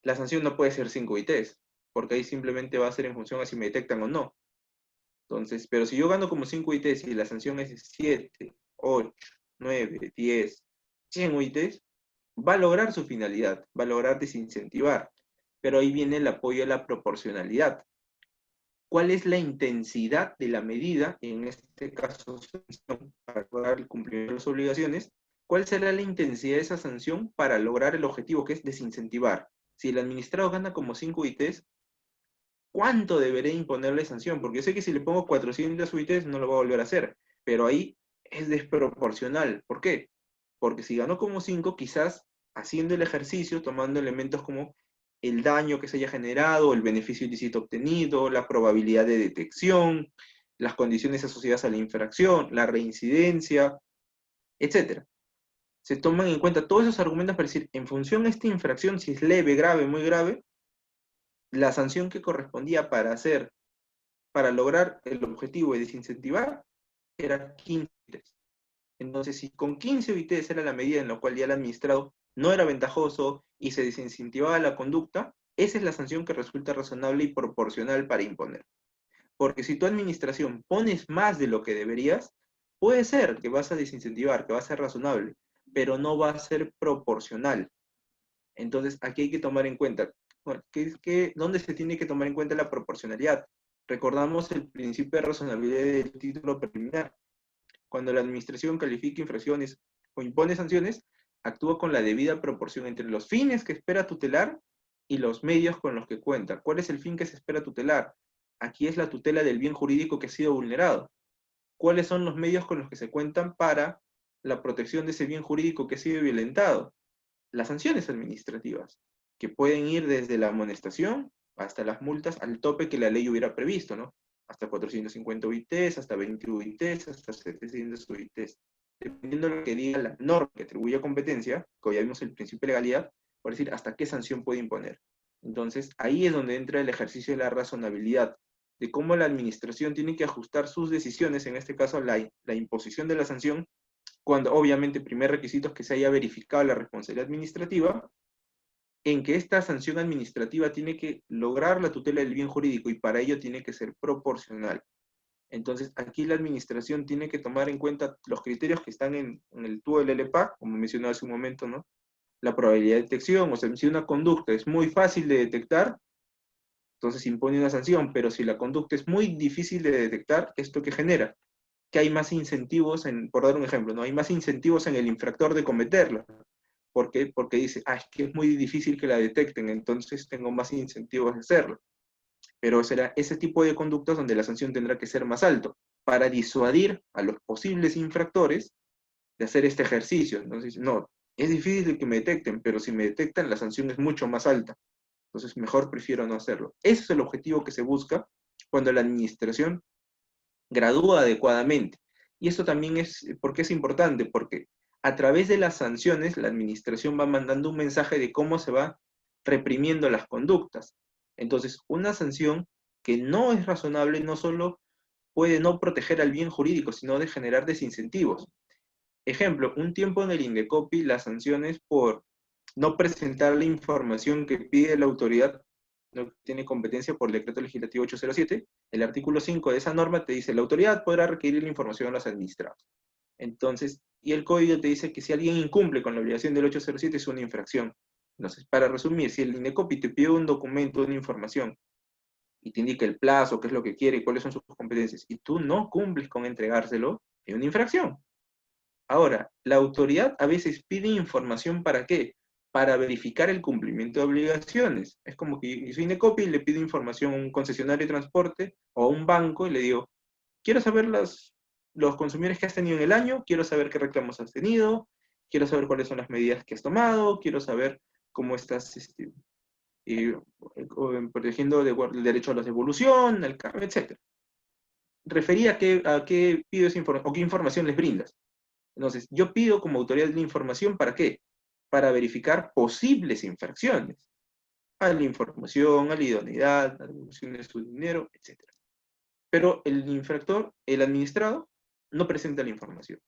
la sanción no puede ser 5 UITs, porque ahí simplemente va a ser en función a si me detectan o no. Entonces, pero si yo gano como 5 UITs y la sanción es 7, 8, 9, 10, 100 UITs, va a lograr su finalidad, va a lograr desincentivar. Pero ahí viene el apoyo a la proporcionalidad. ¿Cuál es la intensidad de la medida, en este caso sanción, para lograr el cumplimiento de las obligaciones? ¿Cuál será la intensidad de esa sanción para lograr el objetivo que es desincentivar? Si el administrado gana como 5 UITs, ¿cuánto deberé imponerle sanción? Porque yo sé que si le pongo 400 UITs no lo va a volver a hacer, pero ahí es desproporcional. ¿Por qué? Porque si ganó como 5, quizás haciendo el ejercicio, tomando elementos como el daño que se haya generado, el beneficio ilícito obtenido, la probabilidad de detección, las condiciones asociadas a la infracción, la reincidencia, etc. Se toman en cuenta todos esos argumentos para decir, en función de esta infracción, si es leve, grave, muy grave, la sanción que correspondía para lograr el objetivo de desincentivar, era 15 UITs. Entonces, si con 15 UITs era la medida en la cual ya el administrado no era ventajoso y se desincentivaba la conducta, esa es la sanción que resulta razonable y proporcional para imponer. Porque si tu administración pones más de lo que deberías, puede ser que vas a desincentivar, que va a ser razonable, pero no va a ser proporcional. Entonces, aquí hay que tomar en cuenta, bueno, ¿dónde se tiene que tomar en cuenta la proporcionalidad? Recordamos el principio de razonabilidad del título preliminar. Cuando la administración califica infracciones o impone sanciones, actúa con la debida proporción entre los fines que espera tutelar y los medios con los que cuenta. ¿Cuál es el fin que se espera tutelar? Aquí es la tutela del bien jurídico que ha sido vulnerado. ¿Cuáles son los medios con los que se cuentan para la protección de ese bien jurídico que ha sido violentado? Las sanciones administrativas, que pueden ir desde la amonestación hasta las multas al tope que la ley hubiera previsto, ¿no? Hasta 450 UITs, hasta 20 UITs, hasta 700 UITs. Dependiendo de lo que diga la norma que atribuye competencia, como ya vimos el principio de legalidad, por decir hasta qué sanción puede imponer. Entonces, ahí es donde entra el ejercicio de la razonabilidad, de cómo la administración tiene que ajustar sus decisiones, en este caso la imposición de la sanción, cuando obviamente el primer requisito es que se haya verificado la responsabilidad administrativa, en que esta sanción administrativa tiene que lograr la tutela del bien jurídico y para ello tiene que ser proporcional. Entonces, aquí la administración tiene que tomar en cuenta los criterios que están en el TUO del LPA, como mencioné hace un momento, ¿no? La probabilidad de detección, o sea, si una conducta es muy fácil de detectar, entonces impone una sanción, pero si la conducta es muy difícil de detectar, ¿esto qué genera? Que hay más incentivos, por dar un ejemplo, ¿no? Hay más incentivos en el infractor de cometerla. ¿Por qué? Porque dice, es que es muy difícil que la detecten, entonces tengo más incentivos de hacerlo. Pero será ese tipo de conductas donde la sanción tendrá que ser más alto, para disuadir a los posibles infractores de hacer este ejercicio. Entonces, no, es difícil que me detecten, pero si me detectan, la sanción es mucho más alta. Entonces, mejor prefiero no hacerlo. Ese es el objetivo que se busca cuando la administración gradúa adecuadamente. Y esto también ¿por qué es importante? Porque a través de las sanciones, la administración va mandando un mensaje de cómo se va reprimiendo las conductas. Entonces, una sanción que no es razonable no solo puede no proteger al bien jurídico, sino de generar desincentivos. Ejemplo, un tiempo en el Indecopi las sanciones por no presentar la información que pide la autoridad, no tiene competencia por el decreto legislativo 807, el artículo 5 de esa norma te dice, la autoridad podrá requerir la información a los administrados. Entonces, y el código te dice que si alguien incumple con la obligación del 807 es una infracción. Entonces, para resumir, si el Indecopi te pide un documento, una información, y te indica el plazo, qué es lo que quiere, cuáles son sus competencias, y tú no cumples con entregárselo, es una infracción. Ahora, la autoridad a veces pide información ¿para qué? Para verificar el cumplimiento de obligaciones. Es como que soy Indecopi y le pido información a un concesionario de transporte o a un banco y le digo, quiero saber los consumidores que has tenido en el año, quiero saber qué reclamos has tenido, quiero saber cuáles son las medidas que has tomado, quiero saber cómo estás protegiendo el derecho a la devolución, al cambio, etc. Refería a qué pido esa información o qué información les brindas. Entonces, yo pido como autoridad la información ¿para qué? Para verificar posibles infracciones a la información, a la idoneidad, a la devolución de su dinero, etc. Pero el infractor, el administrado, no presenta la información.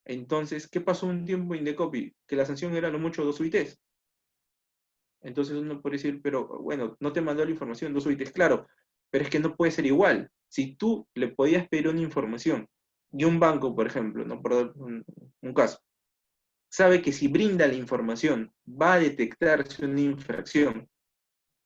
Entonces, ¿qué pasó un tiempo en Indecopi? Que la sanción era lo mucho 2 UITs. Entonces uno puede decir, pero bueno, no te mandó la información, 2 UITs, claro, pero es que no puede ser igual. Si tú le podías pedir una información y un banco, por ejemplo, ¿no? Por dar un caso, sabe que si brinda la información va a detectarse una infracción,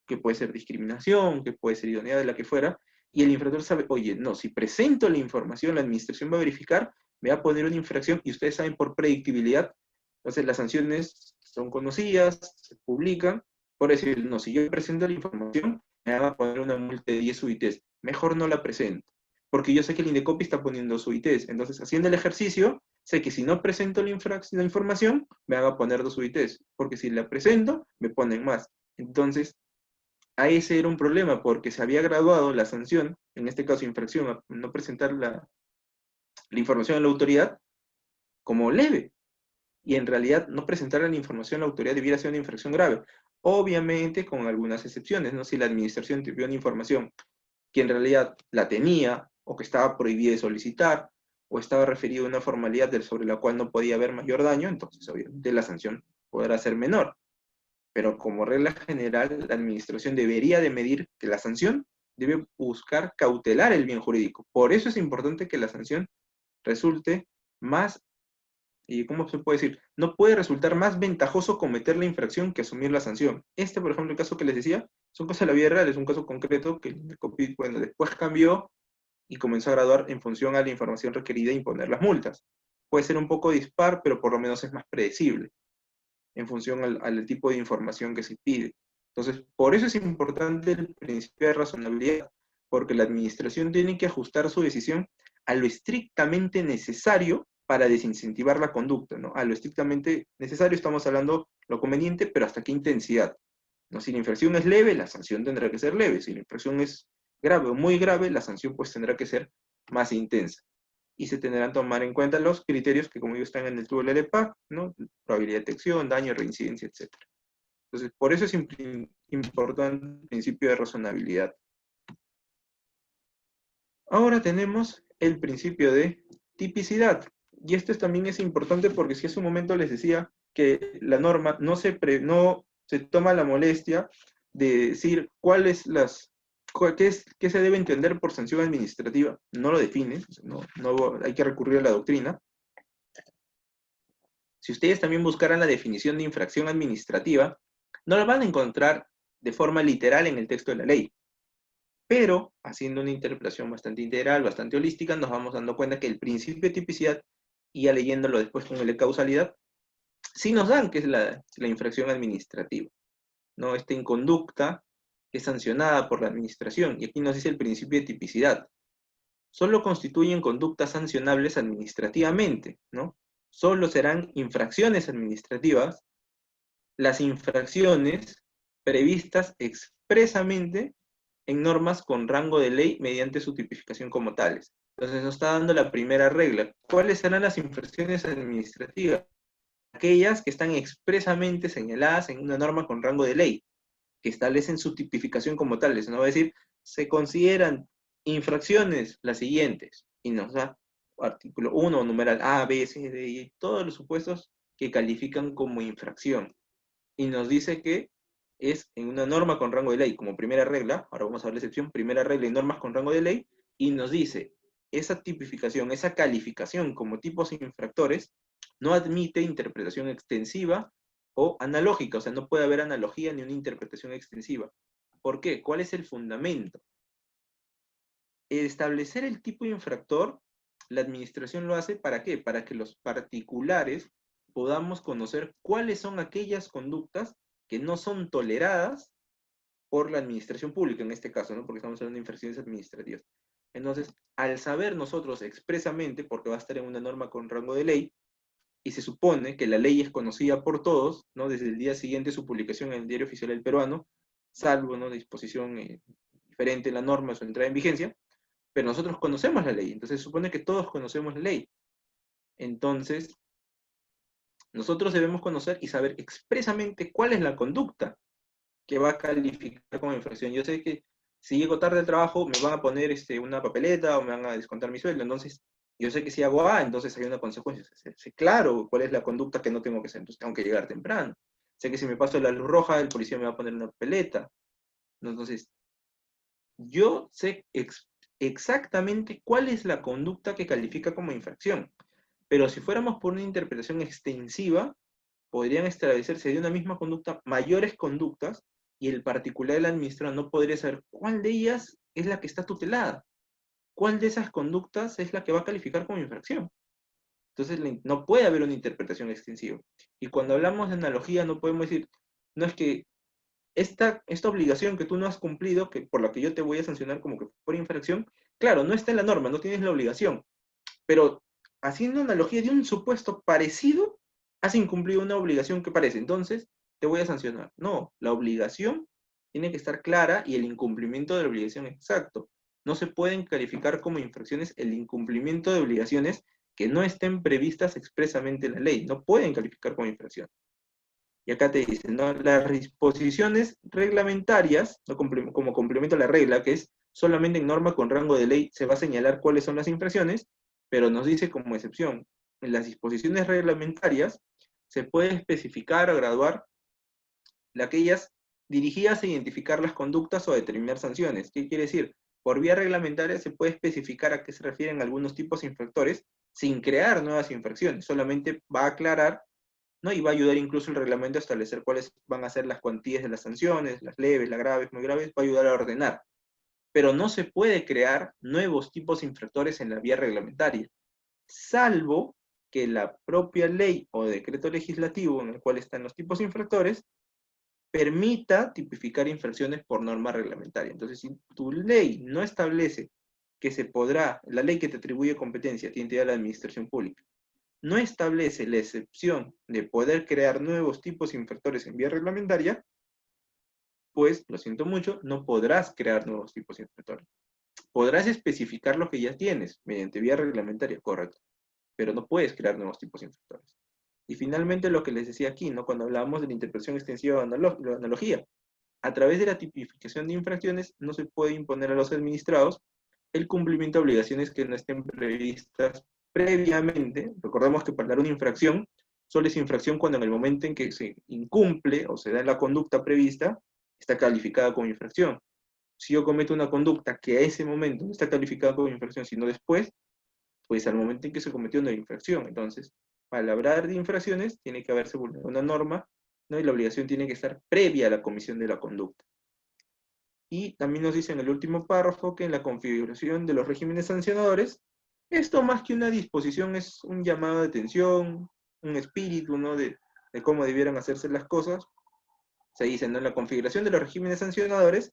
que puede ser discriminación, que puede ser idoneidad de la que fuera, y el infractor sabe, oye, no, si presento la información, la administración va a verificar, me va a poner una infracción, y ustedes saben por predictibilidad, entonces las sanciones son conocidas, se publican, por decir, no, si yo presento la información, me van a poner una multa de 10 UITs, mejor no la presento, porque yo sé que el Indecopi está poniendo su UITs, entonces haciendo el ejercicio, sé que si no presento la información, me van a poner 2 UITs, porque si la presento, me ponen más. Entonces, a ese era un problema, porque se había graduado la sanción, en este caso infracción, a no presentar la información a la autoridad, como leve. Y en realidad no presentar la información a la autoridad debiera ser una infracción grave. Obviamente con algunas excepciones, ¿no? Si la administración te pidió una información que en realidad la tenía, o que estaba prohibida de solicitar, o estaba referida a una formalidad sobre la cual no podía haber mayor daño, entonces obviamente la sanción podrá ser menor. Pero como regla general, la administración debería de medir que la sanción debe buscar cautelar el bien jurídico. Por eso es importante que la sanción resulte más, y ¿cómo se puede decir? No puede resultar más ventajoso cometer la infracción que asumir la sanción. Por ejemplo, el caso que les decía, es un caso de la vida real, es un caso concreto que el COPIT, bueno, después cambió y comenzó a graduar en función a la información requerida e imponer las multas. puede ser un poco dispar, pero por lo menos es más predecible en función al tipo de información que se pide. Entonces, por eso es importante el principio de razonabilidad, porque la administración tiene que ajustar su decisión a lo estrictamente necesario para desincentivar la conducta, ¿no? A lo estrictamente necesario estamos hablando lo conveniente, pero ¿hasta qué intensidad? ¿No? Si la infracción es leve, la sanción tendrá que ser leve. Si la infracción es grave o muy grave, la sanción pues tendrá que ser más intensa. Y se tendrán que tomar en cuenta los criterios que, como digo, están en el tubo del LPAC, ¿no? Probabilidad de detección, daño, reincidencia, etc. Entonces, por eso es importante el principio de razonabilidad. Ahora tenemos el principio de tipicidad. Y esto también es importante porque si hace un momento les decía que la norma no se toma la molestia de decir qué se debe entender por sanción administrativa, no lo define, no hay que recurrir a la doctrina. Si ustedes también buscaran la definición de infracción administrativa, no la van a encontrar de forma literal en el texto de la ley. Pero, haciendo una interpretación bastante integral, bastante holística, nos vamos dando cuenta que el principio de tipicidad, y ya leyéndolo después con el de causalidad, sí nos dan que es la infracción administrativa, ¿no? Esta inconducta es sancionada por la administración, y aquí nos dice el principio de tipicidad. Solo constituyen conductas sancionables administrativamente, ¿no? Solo serán infracciones administrativas las infracciones previstas expresamente en normas con rango de ley mediante su tipificación como tales. Entonces nos está dando la primera regla. ¿Cuáles serán las infracciones administrativas? Aquellas que están expresamente señaladas en una norma con rango de ley, que establecen su tipificación como tales. No va a decir, se consideran infracciones las siguientes, y nos da artículo 1, numeral A, B, C, D, y todos los supuestos que califican como infracción. Y nos dice que es en una norma con rango de ley, como primera regla, ahora vamos a ver la excepción, primera regla y normas con rango de ley, y nos dice, esa tipificación, esa calificación como tipos infractores, no admite interpretación extensiva o analógica, o sea, no puede haber analogía ni una interpretación extensiva. ¿Por qué? ¿Cuál es el fundamento? Establecer el tipo infractor, la administración lo hace ¿para qué? Para que los particulares podamos conocer cuáles son aquellas conductas que no son toleradas por la administración pública, en este caso, ¿no? Porque estamos hablando de infracciones administrativas. Entonces, al saber nosotros expresamente, porque va a estar en una norma con rango de ley, y se supone que la ley es conocida por todos, ¿no? Desde el día siguiente de su publicación en el Diario Oficial del Peruano, salvo, ¿no?, disposición diferente en la norma o su entrada en vigencia, pero nosotros conocemos la ley, entonces se supone que todos conocemos la ley. Entonces, nosotros debemos conocer y saber expresamente cuál es la conducta que va a calificar como infracción. Yo sé que si llego tarde al trabajo me van a poner una papeleta o me van a descontar mi sueldo, entonces yo sé que si hago A, entonces hay una consecuencia. Sé claro cuál es la conducta que no tengo que hacer, entonces tengo que llegar temprano. Sé que si me paso la luz roja, el policía me va a poner una papeleta. Entonces, yo sé exactamente cuál es la conducta que califica como infracción. Pero si fuéramos por una interpretación extensiva, podrían establecerse de una misma conducta mayores conductas y el particular del administrador no podría saber cuál de ellas es la que está tutelada, cuál de esas conductas es la que va a calificar como infracción. Entonces no puede haber una interpretación extensiva. Y cuando hablamos de analogía no podemos decir, no es que esta obligación que tú no has cumplido, que por la que yo te voy a sancionar como que por infracción, claro, no está en la norma, no tienes la obligación, pero haciendo analogía de un supuesto parecido, has incumplido una obligación que parece, entonces te voy a sancionar. No, la obligación tiene que estar clara y el incumplimiento de la obligación exacto. No se pueden calificar como infracciones el incumplimiento de obligaciones que no estén previstas expresamente en la ley. No pueden calificar como infracción. Y acá te dicen, ¿no?, las disposiciones reglamentarias, ¿no?, como complemento a la regla, que es solamente en norma con rango de ley se va a señalar cuáles son las infracciones, pero nos dice como excepción, en las disposiciones reglamentarias se puede especificar o graduar aquellas dirigidas a identificar las conductas o a determinar sanciones. ¿Qué quiere decir? Por vía reglamentaria se puede especificar a qué se refieren algunos tipos de infractores sin crear nuevas infracciones, solamente va a aclarar, ¿no?, y va a ayudar incluso el reglamento a establecer cuáles van a ser las cuantías de las sanciones, las leves, las graves, muy graves, va a ayudar a ordenar. Pero no se puede crear nuevos tipos infractores en la vía reglamentaria, salvo que la propia ley o decreto legislativo en el cual están los tipos infractores permita tipificar infracciones por norma reglamentaria. Entonces, si tu ley no establece que se podrá, la ley que te atribuye competencia, tiene entidad de la administración pública, no establece la excepción de poder crear nuevos tipos infractores en vía reglamentaria, pues, lo siento mucho, no podrás crear nuevos tipos infractores. Podrás especificar lo que ya tienes mediante vía reglamentaria, correcto, pero no puedes crear nuevos tipos infractores. Y finalmente lo que les decía aquí, ¿no? Cuando hablábamos de la interpretación extensiva de la analogía, a través de la tipificación de infracciones no se puede imponer a los administrados el cumplimiento de obligaciones que no estén previstas previamente. Recordemos que para dar una infracción, solo es infracción cuando en el momento en que se incumple o se da la conducta prevista, está calificada como infracción. Si yo cometo una conducta que a ese momento no está calificada como infracción, sino después, pues al momento en que se cometió una infracción. Entonces, para hablar de infracciones, tiene que haberse vulnerado una norma, ¿no? Y la obligación tiene que estar previa a la comisión de la conducta. Y también nos dice en el último párrafo que en la configuración de los regímenes sancionadores, esto más que una disposición es un llamado de atención, un espíritu, ¿no? de cómo debieran hacerse las cosas. Se dice, ¿no? En la configuración de los regímenes sancionadores,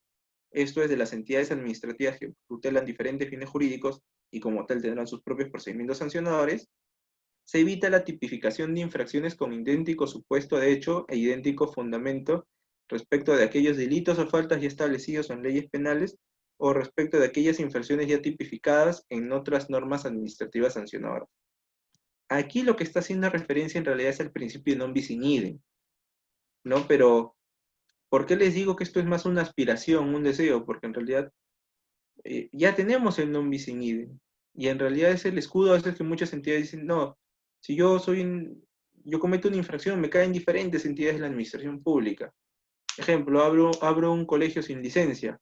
esto es de las entidades administrativas que tutelan diferentes fines jurídicos y como tal tendrán sus propios procedimientos sancionadores, se evita la tipificación de infracciones con idéntico supuesto de hecho e idéntico fundamento respecto de aquellos delitos o faltas ya establecidos en leyes penales o respecto de aquellas infracciones ya tipificadas en otras normas administrativas sancionadoras. Aquí lo que está haciendo referencia en realidad es el principio non bis in idem, ¿no? Pero, ¿por qué les digo que esto es más una aspiración, un deseo? Porque en realidad ya tenemos el non bis in idem, y en realidad es el escudo a veces que muchas entidades dicen, no, si yo yo cometo una infracción, me caen diferentes entidades de la administración pública. Ejemplo, abro un colegio sin licencia.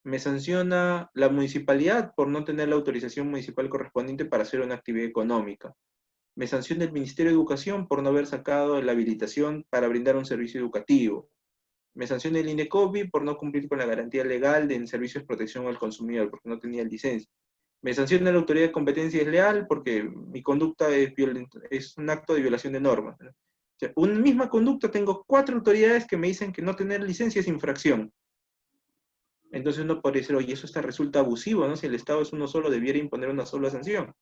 Me sanciona la municipalidad por no tener la autorización municipal correspondiente para hacer una actividad económica. Me sanciona el Ministerio de Educación por no haber sacado la habilitación para brindar un servicio educativo. Me sanciona el INDECOPI por no cumplir con la garantía legal de servicios de protección al consumidor, porque no tenía licencia. Me sanciona la autoridad de competencia desleal porque mi conducta es un acto de violación de normas, ¿no? O sea, una misma conducta, tengo 4 autoridades que me dicen que no tener licencia es infracción. Entonces uno podría decir, oye, eso resulta abusivo, ¿no? Si el Estado es uno solo, debiera imponer una sola sanción.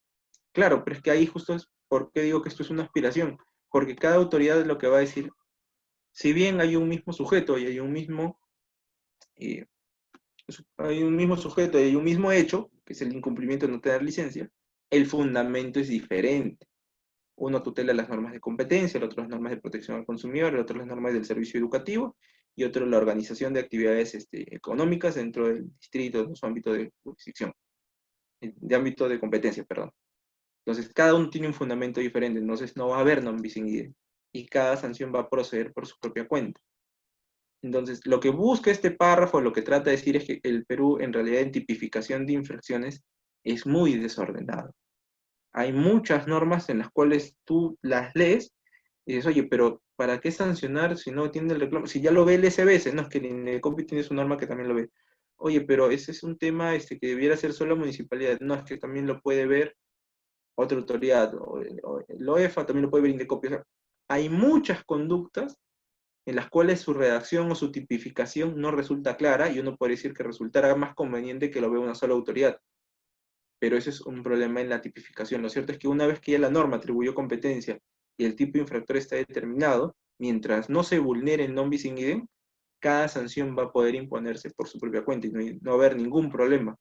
Claro, pero es que ahí justo es por qué digo que esto es una aspiración, porque cada autoridad es lo que va a decir, si bien hay un mismo sujeto y eh, hay un mismo sujeto y hay un mismo hecho, que es el incumplimiento de no tener licencia, el fundamento es diferente. Uno tutela las normas de competencia, el otro las normas de protección al consumidor, el otro las normas del servicio educativo, y otro la organización de actividades económicas dentro del distrito, de su ámbito de jurisdicción, de ámbito de competencia, perdón. Entonces, cada uno tiene un fundamento diferente, entonces no va a haber non bis in idem, y cada sanción va a proceder por su propia cuenta. Entonces, lo que busca este párrafo, lo que trata de decir es que el Perú, en realidad, en tipificación de infracciones, es muy desordenado. Hay muchas normas en las cuales tú las lees y dices, oye, pero ¿para qué sancionar si no tiene el reclamo? Si ya lo ve el SBS, no es que el INDECOPI tiene su norma que también lo ve. Oye, pero ese es un tema que debiera ser solo la municipalidad. No, es que también lo puede ver otra autoridad, o el OEFA también lo puede ver INDECOPI. O sea, hay muchas conductas en las cuales su redacción o su tipificación no resulta clara, y uno puede decir que resultará más conveniente que lo vea una sola autoridad. Pero ese es un problema en la tipificación. Lo cierto es que una vez que ya la norma atribuyó competencia y el tipo infractor está determinado, mientras no se vulnere el non bis in idem, cada sanción va a poder imponerse por su propia cuenta y no va a haber ningún problema,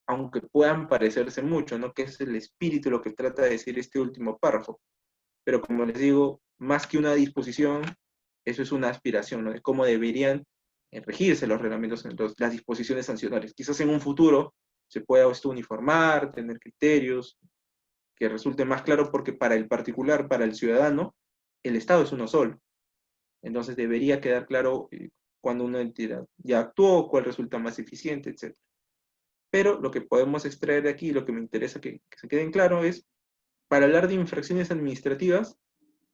aunque puedan parecerse mucho, ¿no? Que es el espíritu lo que trata de decir este último párrafo. Pero como les digo, más que una disposición, eso es una aspiración, ¿no? De cómo deberían regirse los reglamentos, las disposiciones sancionarias. Quizás en un futuro se pueda esto uniformar, tener criterios que resulte más claro, porque para el particular, para el ciudadano, el Estado es uno solo. Entonces debería quedar claro cuando una entidad ya actuó, cuál resulta más eficiente, etc. Pero lo que podemos extraer de aquí, lo que me interesa que se quede en claro es, para hablar de infracciones administrativas,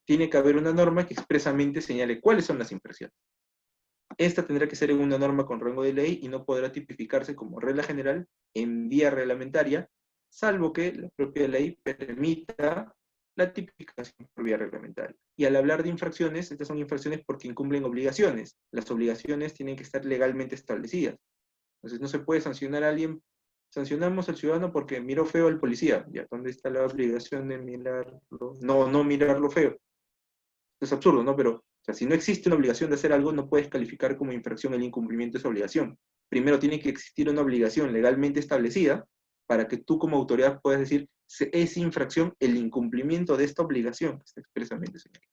tiene que haber una norma que expresamente señale cuáles son las infracciones. Esta tendrá que ser en una norma con rango de ley y no podrá tipificarse como regla general en vía reglamentaria, salvo que la propia ley permita la tipificación por vía reglamentaria. Y al hablar de infracciones, estas son infracciones porque incumplen obligaciones. Las obligaciones tienen que estar legalmente establecidas. Entonces no se puede sancionar a alguien. Sancionamos al ciudadano porque miró feo al policía. ¿Ya? ¿Dónde está la obligación de mirarlo? No, no mirarlo feo. Es absurdo, ¿no? Pero, o sea, si no existe una obligación de hacer algo, no puedes calificar como infracción el incumplimiento de esa obligación. Primero tiene que existir una obligación legalmente establecida para que tú como autoridad puedas decir, es infracción el incumplimiento de esta obligación que está expresamente señalada.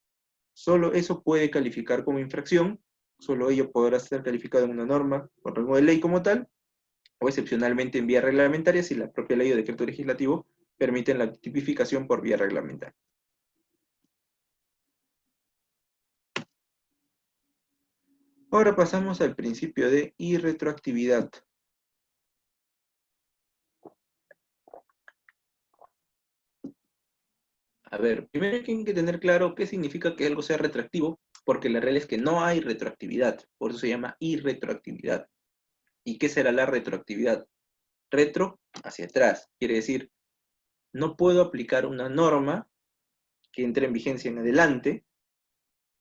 Solo eso puede calificar como infracción, solo ello podrá ser calificado en una norma por rango de ley como tal, o excepcionalmente en vía reglamentaria si la propia ley o decreto legislativo permiten la tipificación por vía reglamentaria. Ahora pasamos al principio de irretroactividad. A ver, primero hay que tener claro qué significa que algo sea retroactivo, porque la regla es que no hay retroactividad, por eso se llama irretroactividad. ¿Y qué será la retroactividad? Retro, hacia atrás, quiere decir, no puedo aplicar una norma que entre en vigencia en adelante,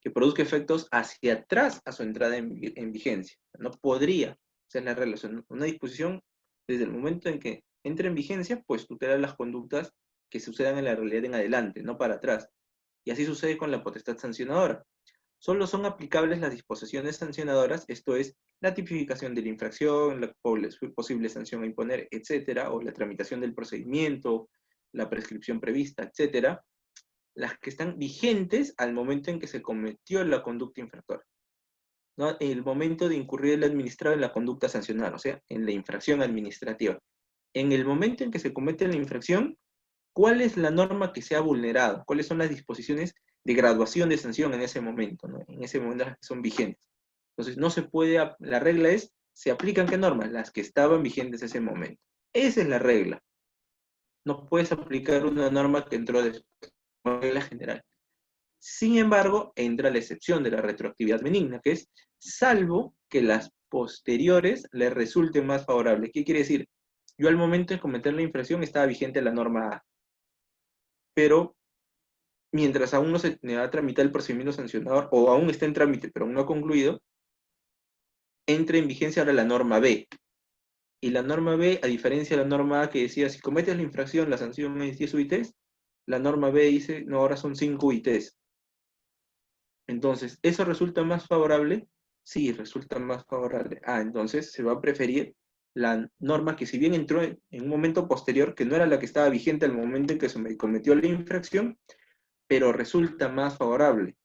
que produzca efectos hacia atrás a su entrada en vigencia. No podría, esa es la relación. Una disposición, desde el momento en que entre en vigencia, pues tutela las conductas que sucedan en la realidad en adelante, no para atrás. Y así sucede con la potestad sancionadora. Solo son aplicables las disposiciones sancionadoras, esto es, la tipificación de la infracción, la posible sanción a imponer, etcétera, o la tramitación del procedimiento, la prescripción prevista, etcétera, las que están vigentes al momento en que se cometió la conducta infractora, ¿no? El momento de incurrir el administrado en la conducta sancionada, o sea, en la infracción administrativa. En el momento en que se comete la infracción, ¿cuál es la norma que se ha vulnerado? ¿Cuáles son las disposiciones de graduación de sanción en ese momento, ¿no? En ese momento las que son vigentes. Entonces, no se puede, la regla es, ¿se aplican qué normas? Las que estaban vigentes en ese momento. Esa es la regla. No puedes aplicar una norma que entró después, regla general. Sin embargo, entra la excepción de la retroactividad benigna, que es salvo que las posteriores le resulten más favorables. ¿Qué quiere decir? Yo al momento de cometer la infracción estaba vigente la norma A, pero mientras aún no se va a tramitar el procedimiento sancionador, o aún está en trámite, pero aún no ha concluido, entra en vigencia ahora la norma B. Y la norma B, a diferencia de la norma A que decía, si cometes la infracción, la sanción es 10 UITs, la norma B dice, no, ahora son 5 UITs. Entonces, ¿eso resulta más favorable? Sí, resulta más favorable. Entonces se va a preferir la norma que si bien entró en un momento posterior, que no era la que estaba vigente al momento en que se me cometió la infracción, pero resulta más favorable.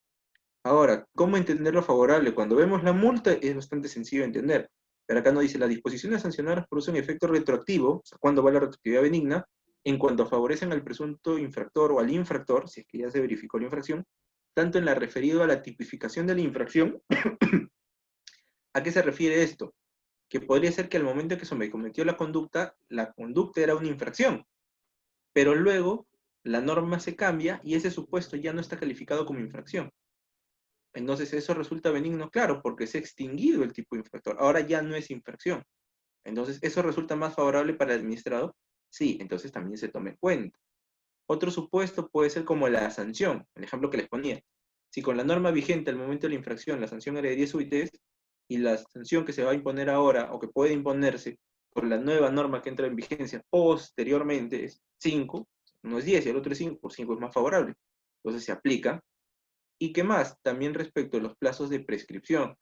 Ahora, ¿cómo entender lo favorable? Cuando vemos la multa es bastante sencillo de entender. Pero acá no dice, las disposiciones sancionadas producen efecto retroactivo, o sea, ¿cuándo va la retroactividad benigna? En cuanto favorecen al presunto infractor o al infractor, si es que ya se verificó la infracción, tanto en la referido a la tipificación de la infracción. ¿A qué se refiere esto? Que podría ser que al momento en que se me cometió la conducta era una infracción, pero luego la norma se cambia y ese supuesto ya no está calificado como infracción. Entonces eso resulta benigno, claro, porque se ha extinguido el tipo de infractor. Ahora ya no es infracción. Entonces, ¿eso resulta más favorable para el administrado? Sí, entonces también se toma en cuenta. Otro supuesto puede ser como la sanción, el ejemplo que les ponía. Si con la norma vigente al momento de la infracción la sanción era de 10 UITs y la sanción que se va a imponer ahora o que puede imponerse por la nueva norma que entra en vigencia posteriormente es 5, no es 10 y el otro es 5, 5 es más favorable. Entonces se aplica. ¿Y qué más? También respecto a los plazos de prescripción.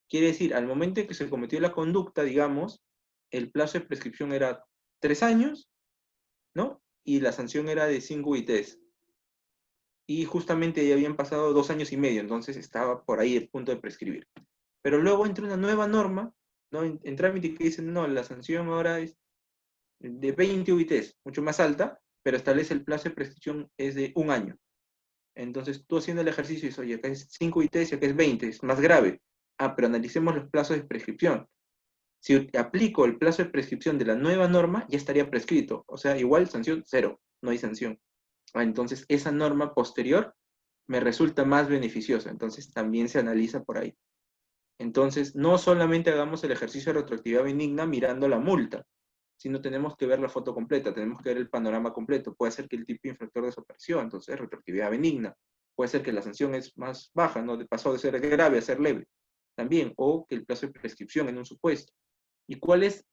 Quiere decir, al momento en que se cometió la conducta, digamos, el plazo de prescripción era 3 años, ¿no? Y la sanción era de 5 UITs. Y justamente ya habían pasado 2 años y medio, entonces estaba por ahí el punto de prescribir. Pero luego entra una nueva norma, ¿no? En trámite que dicen, no, la sanción ahora es de 20 UITs, mucho más alta, pero establece el plazo de prescripción es de 1 año. Entonces tú haciendo el ejercicio dices, oye, acá es 5 ITs y acá es 20, es más grave. Pero analicemos los plazos de prescripción. Si aplico el plazo de prescripción de la nueva norma, ya estaría prescrito. O sea, igual sanción, 0, no hay sanción. Entonces esa norma posterior me resulta más beneficiosa. Entonces también se analiza por ahí. Entonces no solamente hagamos el ejercicio de retroactividad benigna mirando la multa, sino tenemos que ver la foto completa, tenemos que ver el panorama completo. Puede ser que el tipo infractor desapareció, entonces retroactividad benigna. Puede ser que la sanción es más baja, ¿no? Pasó de ser grave a ser leve también, o que el plazo de prescripción en un supuesto. ¿Y cuál es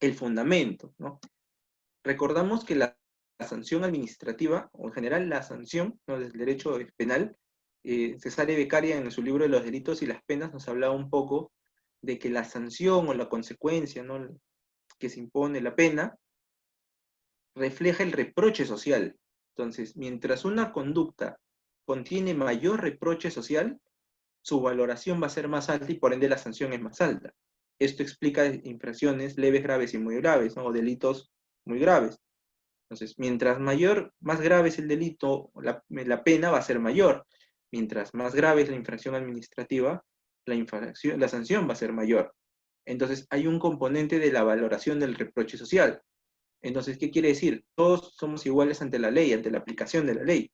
el fundamento, ¿no? Recordamos que la sanción administrativa, o en general la sanción, ¿no?, del derecho penal, Cesárea Beccaria en su libro de los delitos y las penas nos hablaba un poco de que la sanción o la consecuencia, ¿no?, que se impone la pena, refleja el reproche social. Entonces, mientras una conducta contiene mayor reproche social, su valoración va a ser más alta y por ende la sanción es más alta. Esto explica infracciones leves, graves y muy graves, ¿no?, o delitos muy graves. Entonces, mientras más grave es el delito, la pena va a ser mayor. Mientras más grave es la infracción administrativa, la sanción va a ser mayor. Entonces, hay un componente de la valoración del reproche social. Entonces, ¿qué quiere decir? Todos somos iguales ante la ley, ante la aplicación de la ley,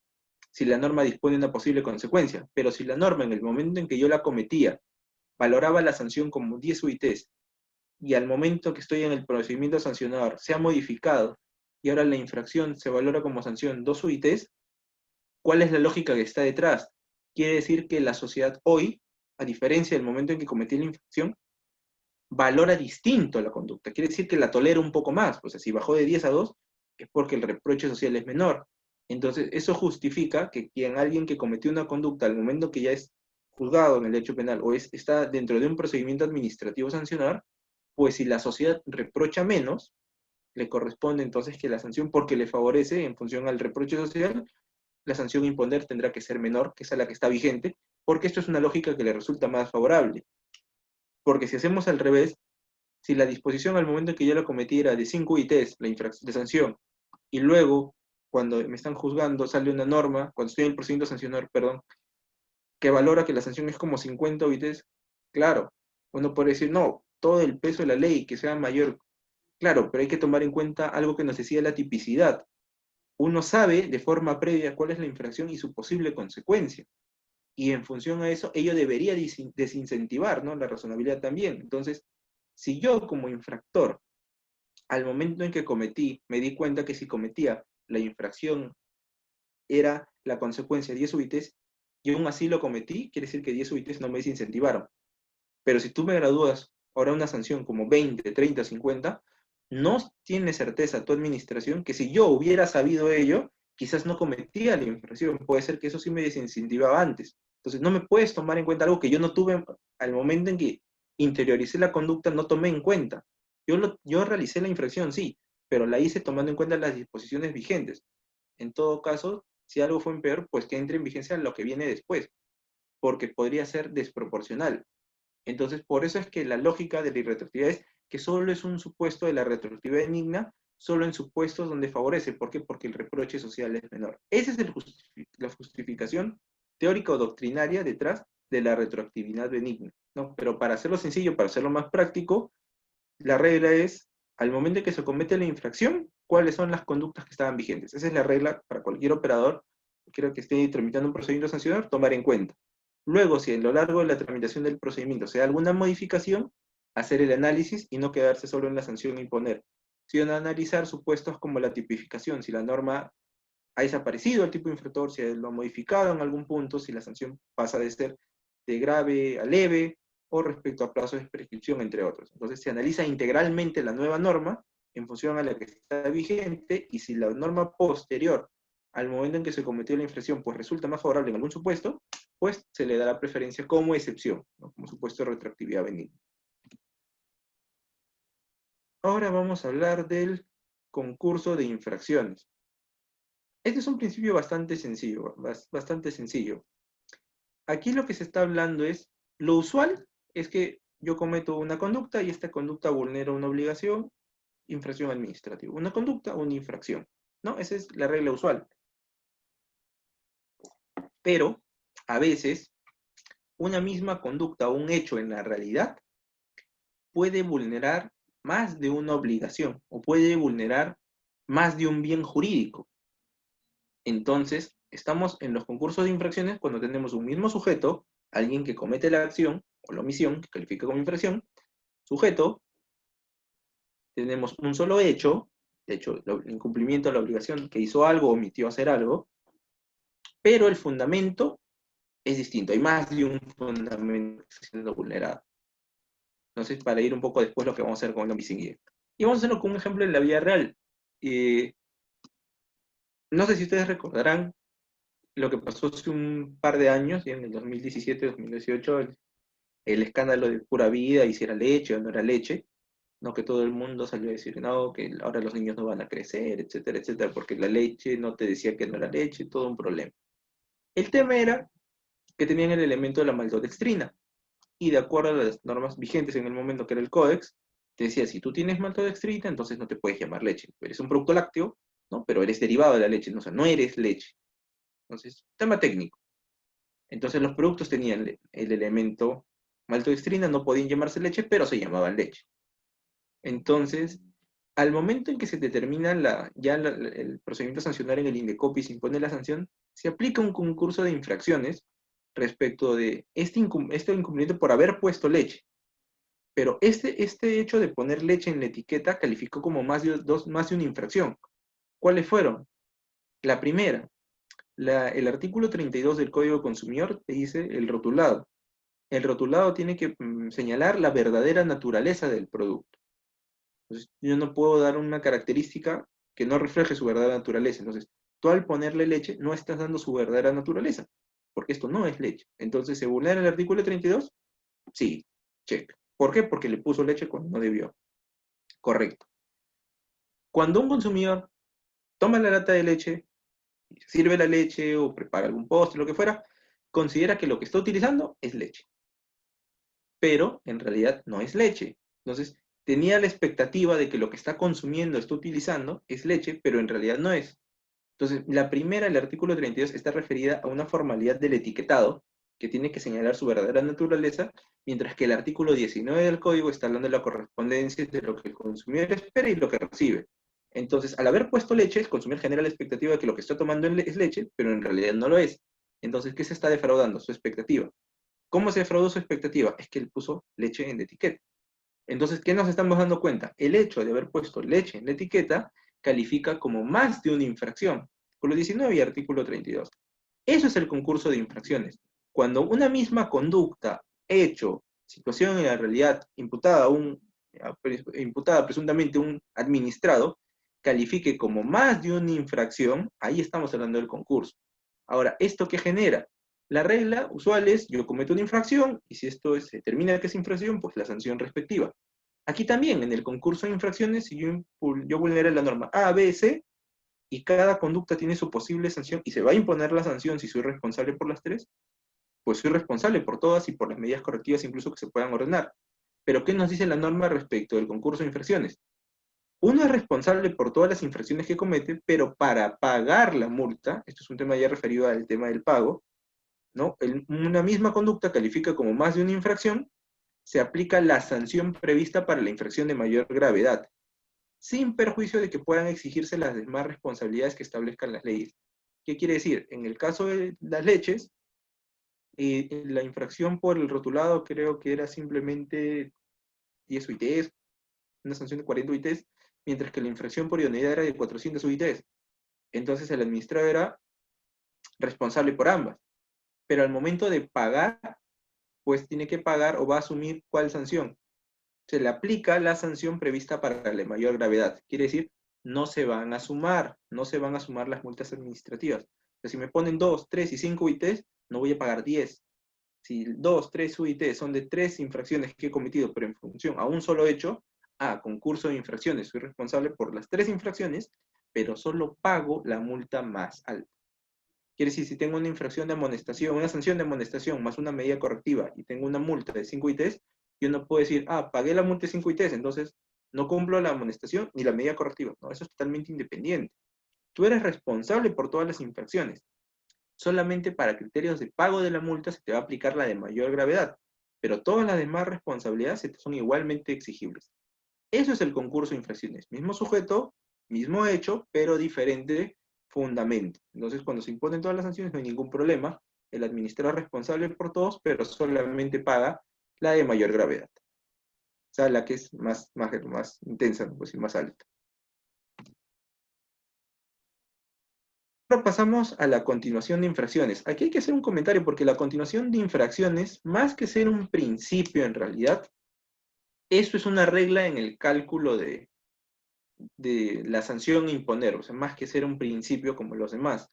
si la norma dispone de una posible consecuencia. Pero si la norma, en el momento en que yo la cometía, valoraba la sanción como 10 UITs, y al momento que estoy en el procedimiento sancionador se ha modificado, y ahora la infracción se valora como sanción 2 UITs, ¿cuál es la lógica que está detrás? Quiere decir que la sociedad hoy, a diferencia del momento en que cometí la infracción, valora distinto la conducta. Quiere decir que la tolera un poco más. Pues si bajó de 10 a 2, es porque el reproche social es menor. Entonces, eso justifica que alguien que cometió una conducta al momento que ya es juzgado en el derecho penal o está dentro de un procedimiento administrativo sancionador, pues si la sociedad reprocha menos, le corresponde entonces que la sanción, porque le favorece en función al reproche social, la sanción a imponer tendrá que ser menor, que esa es la que está vigente, porque esto es una lógica que le resulta más favorable. Porque si hacemos al revés, si la disposición al momento en que yo la cometí era de 5 ITs de sanción, y luego, cuando me están juzgando, sale una norma, cuando estoy en el procedimiento sancionador, perdón, que valora que la sanción es como 50 ITs, claro, uno puede decir, no, todo el peso de la ley, que sea mayor. Claro, pero hay que tomar en cuenta algo que nos decía la tipicidad. Uno sabe de forma previa cuál es la infracción y su posible consecuencia. Y en función a eso, ello debería desincentivar, ¿no?, la razonabilidad también. Entonces, si yo como infractor, al momento en que cometí, me di cuenta que si cometía la infracción era la consecuencia de 10 UITs, y aún así lo cometí, quiere decir que 10 UITs no me desincentivaron. Pero si tú me gradúas ahora una sanción como 20, 30, 50, no tiene certeza tu administración que si yo hubiera sabido ello, quizás no cometía la infracción. Puede ser que eso sí me desincentivaba antes. Entonces no me puedes tomar en cuenta algo que yo no tuve al momento en que interioricé la conducta, no tomé en cuenta. Yo realicé la infracción, sí, pero la hice tomando en cuenta las disposiciones vigentes. En todo caso, si algo fue en peor, pues que entre en vigencia lo que viene después, porque podría ser desproporcional. Entonces, por eso es que la lógica de la irretroactividad es que solo es un supuesto de la retroactividad benigna, solo en supuestos donde favorece. ¿Por qué? Porque el reproche social es menor. Esa es la justificación teórica o doctrinaria detrás de la retroactividad benigna, ¿no? Pero para hacerlo sencillo, para hacerlo más práctico, la regla es, al momento en que se comete la infracción, ¿cuáles son las conductas que estaban vigentes? Esa es la regla para cualquier operador, creo que esté tramitando un procedimiento sancionador, tomar en cuenta. Luego, si a lo largo de la tramitación del procedimiento se da alguna modificación, hacer el análisis y no quedarse solo en la sanción a imponer, sino analizar supuestos como la tipificación, si la norma ha desaparecido el tipo infractor, si lo ha modificado en algún punto, si la sanción pasa de ser de grave a leve, o respecto a plazos de prescripción, entre otros. Entonces se analiza integralmente la nueva norma en función a la que está vigente, y si la norma posterior al momento en que se cometió la infracción pues resulta más favorable en algún supuesto, pues se le dará preferencia como excepción, ¿no?, como supuesto de retroactividad benigna. Ahora vamos a hablar del concurso de infracciones. Este es un principio bastante sencillo, bastante sencillo. Aquí lo que se está hablando es, lo usual es que yo cometo una conducta y esta conducta vulnera una obligación, infracción administrativa. Una conducta, una infracción, ¿no? Esa es la regla usual. Pero, a veces, una misma conducta o un hecho en la realidad puede vulnerar más de una obligación o puede vulnerar más de un bien jurídico. Entonces, estamos en los concursos de infracciones cuando tenemos un mismo sujeto, alguien que comete la acción o la omisión, que califica como infracción, sujeto, tenemos un solo hecho, de hecho, el incumplimiento de la obligación, que hizo algo, omitió hacer algo, pero el fundamento es distinto, hay más de un fundamento que está siendo vulnerado. Entonces, para ir un poco después lo que vamos a hacer con el missing indirecto. Y vamos a hacerlo con un ejemplo en la vida real. No sé si ustedes recordarán lo que pasó hace un par de años, en el 2017-2018, el escándalo de Pura Vida, y si era leche o no era leche, ¿no? Que todo el mundo salió a decir, no, que ahora los niños no van a crecer, etcétera, etcétera, porque la leche no te decía que no era leche, todo un problema. El tema era que tenían el elemento de la maltodextrina, y de acuerdo a las normas vigentes en el momento, que era el códex, te decía, si tú tienes maltodextrina, entonces no te puedes llamar leche. Eres un producto lácteo, ¿no? Pero eres derivado de la leche, ¿no? O sea, no eres leche. Entonces, tema técnico. Entonces los productos tenían el elemento maltodextrina, no podían llamarse leche, pero se llamaban leche. Entonces, al momento en que se determina el procedimiento sancionario en el INDECOPI y se impone la sanción, se aplica un concurso de infracciones respecto de este incumplimiento por haber puesto leche. Pero este hecho de poner leche en la etiqueta calificó como más de una infracción. ¿Cuáles fueron? La primera, el artículo 32 del Código Consumidor te dice el rotulado. El rotulado tiene que señalar la verdadera naturaleza del producto. Entonces, yo no puedo dar una característica que no refleje su verdadera naturaleza. Entonces, tú al ponerle leche no estás dando su verdadera naturaleza, porque esto no es leche. Entonces, ¿se vulnera el artículo 32? Sí, check. ¿Por qué? Porque le puso leche cuando no debió. Correcto. Cuando un consumidor toma la lata de leche, sirve la leche o prepara algún postre, lo que fuera, considera que lo que está utilizando es leche. Pero en realidad no es leche. Entonces, tenía la expectativa de que lo que está consumiendo, está utilizando, es leche, pero en realidad no es. Entonces, la primera, el artículo 32, está referida a una formalidad del etiquetado, que tiene que señalar su verdadera naturaleza, mientras que el artículo 19 del código está hablando de la correspondencia de lo que el consumidor espera y lo que recibe. Entonces, al haber puesto leche, el consumidor genera la expectativa de que lo que está tomando es leche, pero en realidad no lo es. Entonces, ¿qué se está defraudando? Su expectativa. ¿Cómo se defraudó su expectativa? Es que él puso leche en la etiqueta. Entonces, ¿qué nos estamos dando cuenta? El hecho de haber puesto leche en la etiqueta califica como más de una infracción. Artículo 19 y artículo 32. Eso es el concurso de infracciones. Cuando una misma conducta, hecho, situación en la realidad imputada presuntamente a un administrado, califique como más de una infracción, ahí estamos hablando del concurso. Ahora, ¿esto qué genera? La regla usual es, yo cometo una infracción, y si esto se determina que es infracción, pues la sanción respectiva. Aquí también, en el concurso de infracciones, si yo vulneré la norma A, B, C, y cada conducta tiene su posible sanción, y se va a imponer la sanción si soy responsable por las tres, pues soy responsable por todas y por las medidas correctivas incluso que se puedan ordenar. Pero ¿qué nos dice la norma respecto del concurso de infracciones? Uno es responsable por todas las infracciones que comete, pero para pagar la multa, esto es un tema ya referido al tema del pago, ¿no? Una misma conducta califica como más de una infracción, se aplica la sanción prevista para la infracción de mayor gravedad, sin perjuicio de que puedan exigirse las demás responsabilidades que establezcan las leyes. ¿Qué quiere decir? En el caso de las leches, la infracción por el rotulado creo que era simplemente 10 UITs, una sanción de 40 UITs, mientras que la infracción por idoneidad era de 400 UITs. Entonces el administrador era responsable por ambas. Pero al momento de pagar, pues tiene que pagar o va a asumir cuál sanción. Se le aplica la sanción prevista para la mayor gravedad. Quiere decir, no se van a sumar las multas administrativas. O sea, si me ponen 2, 3 y 5 UITs, no voy a pagar 10. Si 2, 3 UITs son de 3 infracciones que he cometido, pero en función a un solo hecho, concurso de infracciones, soy responsable por las 3 infracciones, pero solo pago la multa más alta. Quiere decir, si tengo una infracción de amonestación, una sanción de amonestación más una medida correctiva y tengo una multa de 5 ITs, yo no puedo decir, pagué la multa de 5 ITs, entonces no cumplo la amonestación ni la medida correctiva. No, eso es totalmente independiente. Tú eres responsable por todas las infracciones. Solamente para criterios de pago de la multa se te va a aplicar la de mayor gravedad, pero todas las demás responsabilidades son igualmente exigibles. Eso es el concurso de infracciones. Mismo sujeto, mismo hecho, pero diferente fundamento. Entonces, cuando se imponen todas las sanciones, no hay ningún problema. El administrador es responsable por todos, pero solamente paga la de mayor gravedad. sea la que es más intensa, ¿no? Pues, y más alta. Ahora pasamos a la continuación de infracciones. Aquí hay que hacer un comentario porque la continuación de infracciones, más que ser un principio en realidad, eso es una regla en el cálculo de la sanción a imponer, o sea, más que ser un principio como los demás.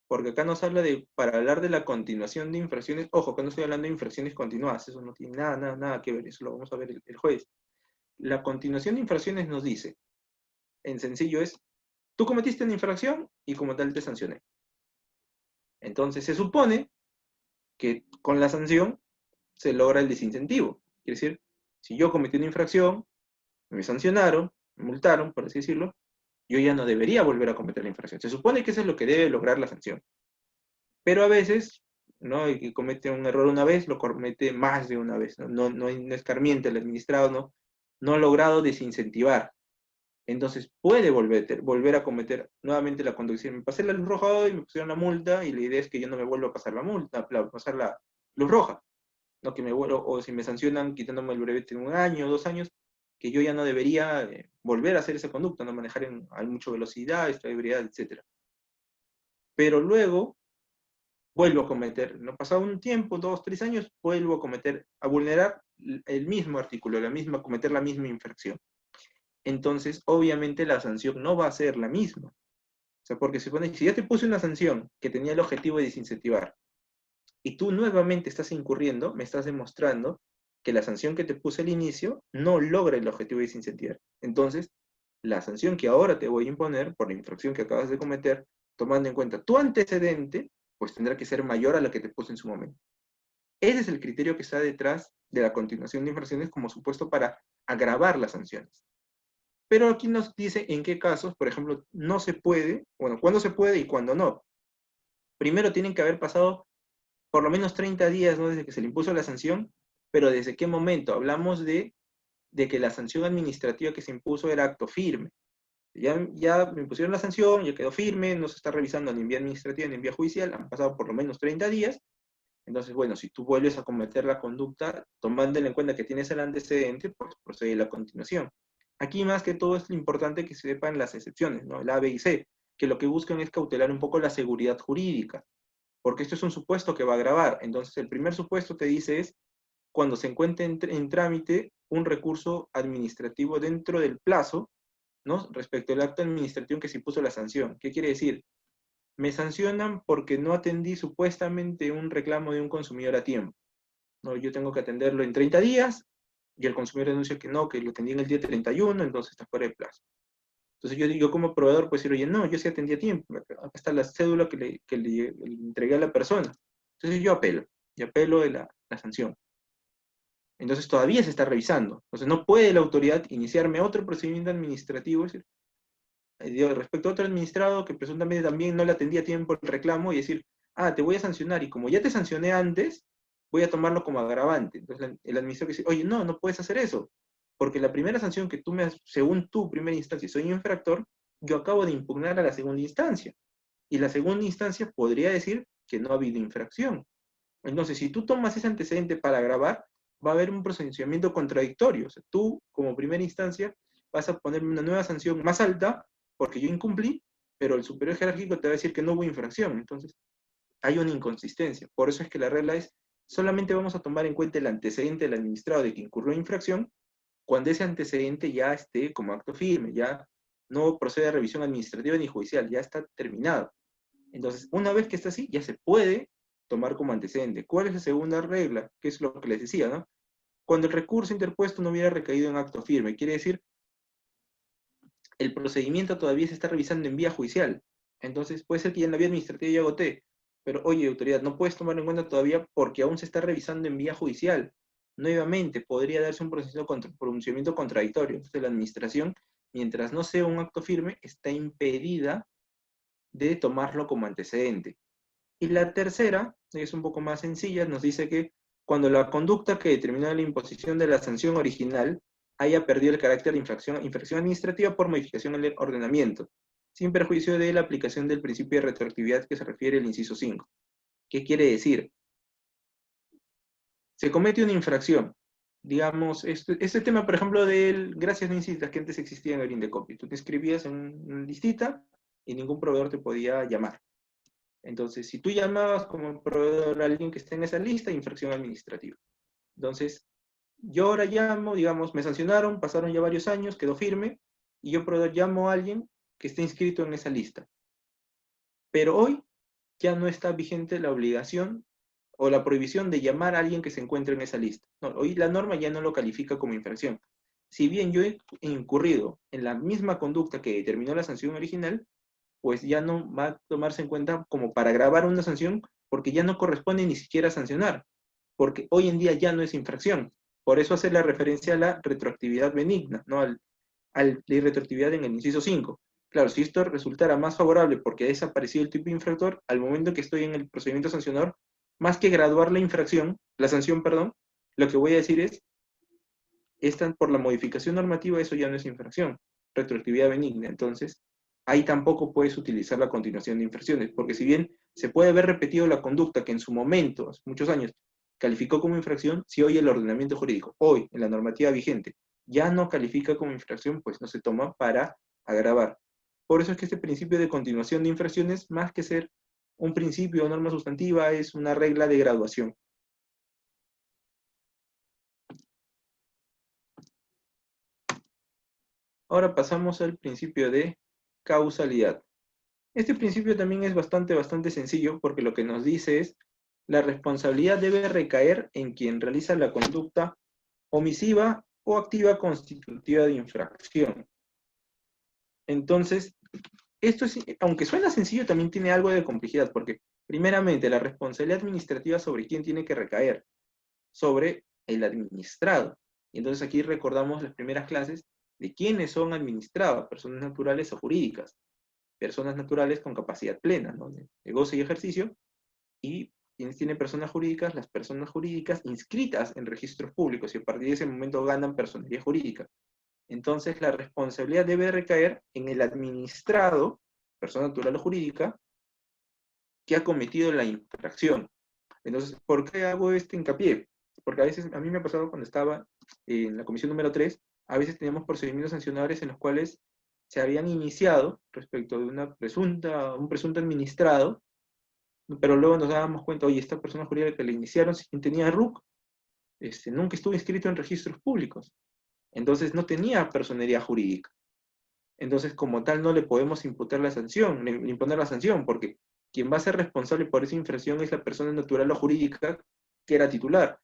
Porque acá nos habla de, para hablar de la continuación de infracciones, ojo, que no estoy hablando de infracciones continuadas, eso no tiene nada que ver, eso lo vamos a ver el jueves. La continuación de infracciones nos dice, en sencillo es, tú cometiste una infracción y como tal te sancioné. Entonces se supone que con la sanción se logra el desincentivo. Quiere decir, si yo cometí una infracción, me sancionaron, me multaron, por así decirlo, yo ya no debería volver a cometer la infracción. Se supone que eso es lo que debe lograr la sanción. Pero a veces, ¿no? El que comete un error una vez, lo comete más de una vez. No escarmienta el administrado, no ha logrado desincentivar. Entonces puede volver a cometer nuevamente la conducta. Me pasé la luz roja hoy, me pusieron la multa, y la idea es que yo no me vuelva a pasar la multa, pasar la luz roja. No que me vuelvo, o si me sancionan quitándome el brevete en 1 año, 2 años, que yo ya no debería volver a hacer esa conducta, no manejar a mucha velocidad, ebriedad, etc. Pero luego vuelvo a cometer, no pasado un tiempo, 2, 3 años, vuelvo a vulnerar el mismo artículo, cometer la misma infracción. Entonces, obviamente la sanción no va a ser la misma. O sea, porque si ya te puse una sanción que tenía el objetivo de desincentivar, y tú nuevamente estás incurriendo, me estás demostrando que la sanción que te puse al inicio no logra el objetivo de desincentivar. Entonces, la sanción que ahora te voy a imponer por la infracción que acabas de cometer, tomando en cuenta tu antecedente, pues tendrá que ser mayor a la que te puse en su momento. Ese es el criterio que está detrás de la continuación de infracciones como supuesto para agravar las sanciones. Pero aquí nos dice en qué casos, por ejemplo, no se puede, bueno, cuándo se puede y cuándo no. Primero tienen que haber pasado por lo menos 30 días, ¿no? Desde que se le impuso la sanción, pero ¿desde qué momento? Hablamos de que la sanción administrativa que se impuso era acto firme. Ya me impusieron la sanción, ya quedó firme, no se está revisando ni en vía administrativa ni en vía judicial, han pasado por lo menos 30 días. Entonces, bueno, si tú vuelves a cometer la conducta, tomándole en cuenta que tienes el antecedente, pues procede la continuación. Aquí más que todo es importante que se sepan las excepciones, ¿no? El A, B y C, que lo que buscan es cautelar un poco la seguridad jurídica, porque esto es un supuesto que va a agravar. Entonces, el primer supuesto te dice es cuando se encuentre en trámite un recurso administrativo dentro del plazo, ¿no? Respecto al acto administrativo en que se impuso la sanción. ¿Qué quiere decir? Me sancionan porque no atendí supuestamente un reclamo de un consumidor a tiempo. ¿No? Yo tengo que atenderlo en 30 días y el consumidor denuncia que no, que lo atendí en el día 31, entonces está fuera de plazo. Entonces yo como proveedor puedo decir, oye, no, yo sí atendí a tiempo, acá está la cédula que le entregué a la persona. Entonces yo apelo de la sanción. Entonces todavía se está revisando. Entonces no puede la autoridad iniciarme otro procedimiento administrativo, es decir, respecto a otro administrado que presuntamente también no le atendía a tiempo el reclamo y decir, te voy a sancionar y como ya te sancioné antes, voy a tomarlo como agravante. Entonces el administrador dice, oye, no puedes hacer eso, porque la primera sanción que tú me has, según tu primera instancia, soy infractor, yo acabo de impugnar a la segunda instancia. Y la segunda instancia podría decir que no ha habido infracción. Entonces, si tú tomas ese antecedente para agravar, va a haber un procedimiento contradictorio. O sea, tú, como primera instancia, vas a ponerme una nueva sanción más alta porque yo incumplí, pero el superior jerárquico te va a decir que no hubo infracción. Entonces, hay una inconsistencia. Por eso es que la regla es, solamente vamos a tomar en cuenta el antecedente del administrado de que incurrió infracción cuando ese antecedente ya esté como acto firme, ya no procede a revisión administrativa ni judicial, ya está terminado. Entonces, una vez que está así, ya se puede tomar como antecedente. ¿Cuál es la segunda regla? Que es lo que les decía, ¿no? Cuando el recurso interpuesto no hubiera recaído en acto firme, quiere decir, el procedimiento todavía se está revisando en vía judicial. Entonces, puede ser que ya en la vía administrativa ya agoté, pero oye, autoridad, no puedes tomar en cuenta todavía porque aún se está revisando en vía judicial. Nuevamente, podría darse un pronunciamiento contradictorio. Entonces, la administración, mientras no sea un acto firme, está impedida de tomarlo como antecedente. Y la tercera, es un poco más sencilla, nos dice que cuando la conducta que determinó la imposición de la sanción original haya perdido el carácter de infracción administrativa por modificación del ordenamiento, sin perjuicio de la aplicación del principio de retroactividad que se refiere al inciso 5. ¿Qué quiere decir? Se comete una infracción, digamos, este tema, por ejemplo, del gracias no insistas, que antes existía en el Indecopy. Tú te inscribías en una listita y ningún proveedor te podía llamar. Entonces, si tú llamabas como proveedor a alguien que esté en esa lista, infracción administrativa. Entonces, yo ahora llamo, digamos, me sancionaron, pasaron ya varios años, quedó firme, y yo proveedor llamo a alguien que esté inscrito en esa lista. Pero hoy ya no está vigente la obligación o la prohibición de llamar a alguien que se encuentre en esa lista. No, hoy la norma ya no lo califica como infracción. Si bien yo he incurrido en la misma conducta que determinó la sanción original, pues ya no va a tomarse en cuenta como para agravar una sanción, porque ya no corresponde ni siquiera sancionar, porque hoy en día ya no es infracción. Por eso hace la referencia a la retroactividad benigna, ¿no? La retroactividad en el inciso 5. Claro, si esto resultara más favorable porque ha desaparecido el tipo infractor, al momento que estoy en el procedimiento sancionador, más que graduar la infracción, la sanción, perdón, lo que voy a decir es, por la modificación normativa, eso ya no es infracción, retroactividad benigna. Entonces, ahí tampoco puedes utilizar la continuación de infracciones, porque si bien se puede haber repetido la conducta que en su momento, hace muchos años, calificó como infracción, si hoy el ordenamiento jurídico, hoy en la normativa vigente, ya no califica como infracción, pues no se toma para agravar. Por eso es que este principio de continuación de infracciones, más que ser un principio o norma sustantiva, es una regla de graduación. Ahora pasamos al principio de causalidad. Este principio también es bastante sencillo porque lo que nos dice es la responsabilidad debe recaer en quien realiza la conducta omisiva o activa constitutiva de infracción. Entonces, esto es, aunque suena sencillo, también tiene algo de complejidad porque, primeramente, la responsabilidad administrativa sobre quién tiene que recaer, sobre el administrado. Y entonces aquí recordamos las primeras clases de quiénes son administrados, personas naturales o jurídicas. Personas naturales con capacidad plena, ¿no? de goce y ejercicio, y quienes tienen personas jurídicas, las personas jurídicas inscritas en registros públicos, y a partir de ese momento ganan personería jurídica. Entonces, la responsabilidad debe recaer en el administrado, persona natural o jurídica, que ha cometido la infracción. Entonces, ¿por qué hago este hincapié? Porque a veces, a mí me ha pasado cuando estaba en la comisión número 3, a veces teníamos procedimientos sancionadores en los cuales se habían iniciado respecto de un presunto administrado, pero luego nos dábamos cuenta, oye, esta persona jurídica que le iniciaron, si tenía RUC, nunca estuvo inscrito en registros públicos, entonces no tenía personería jurídica. Entonces, como tal, no le podemos imponer la sanción, porque quien va a ser responsable por esa infracción es la persona natural o jurídica que era titular.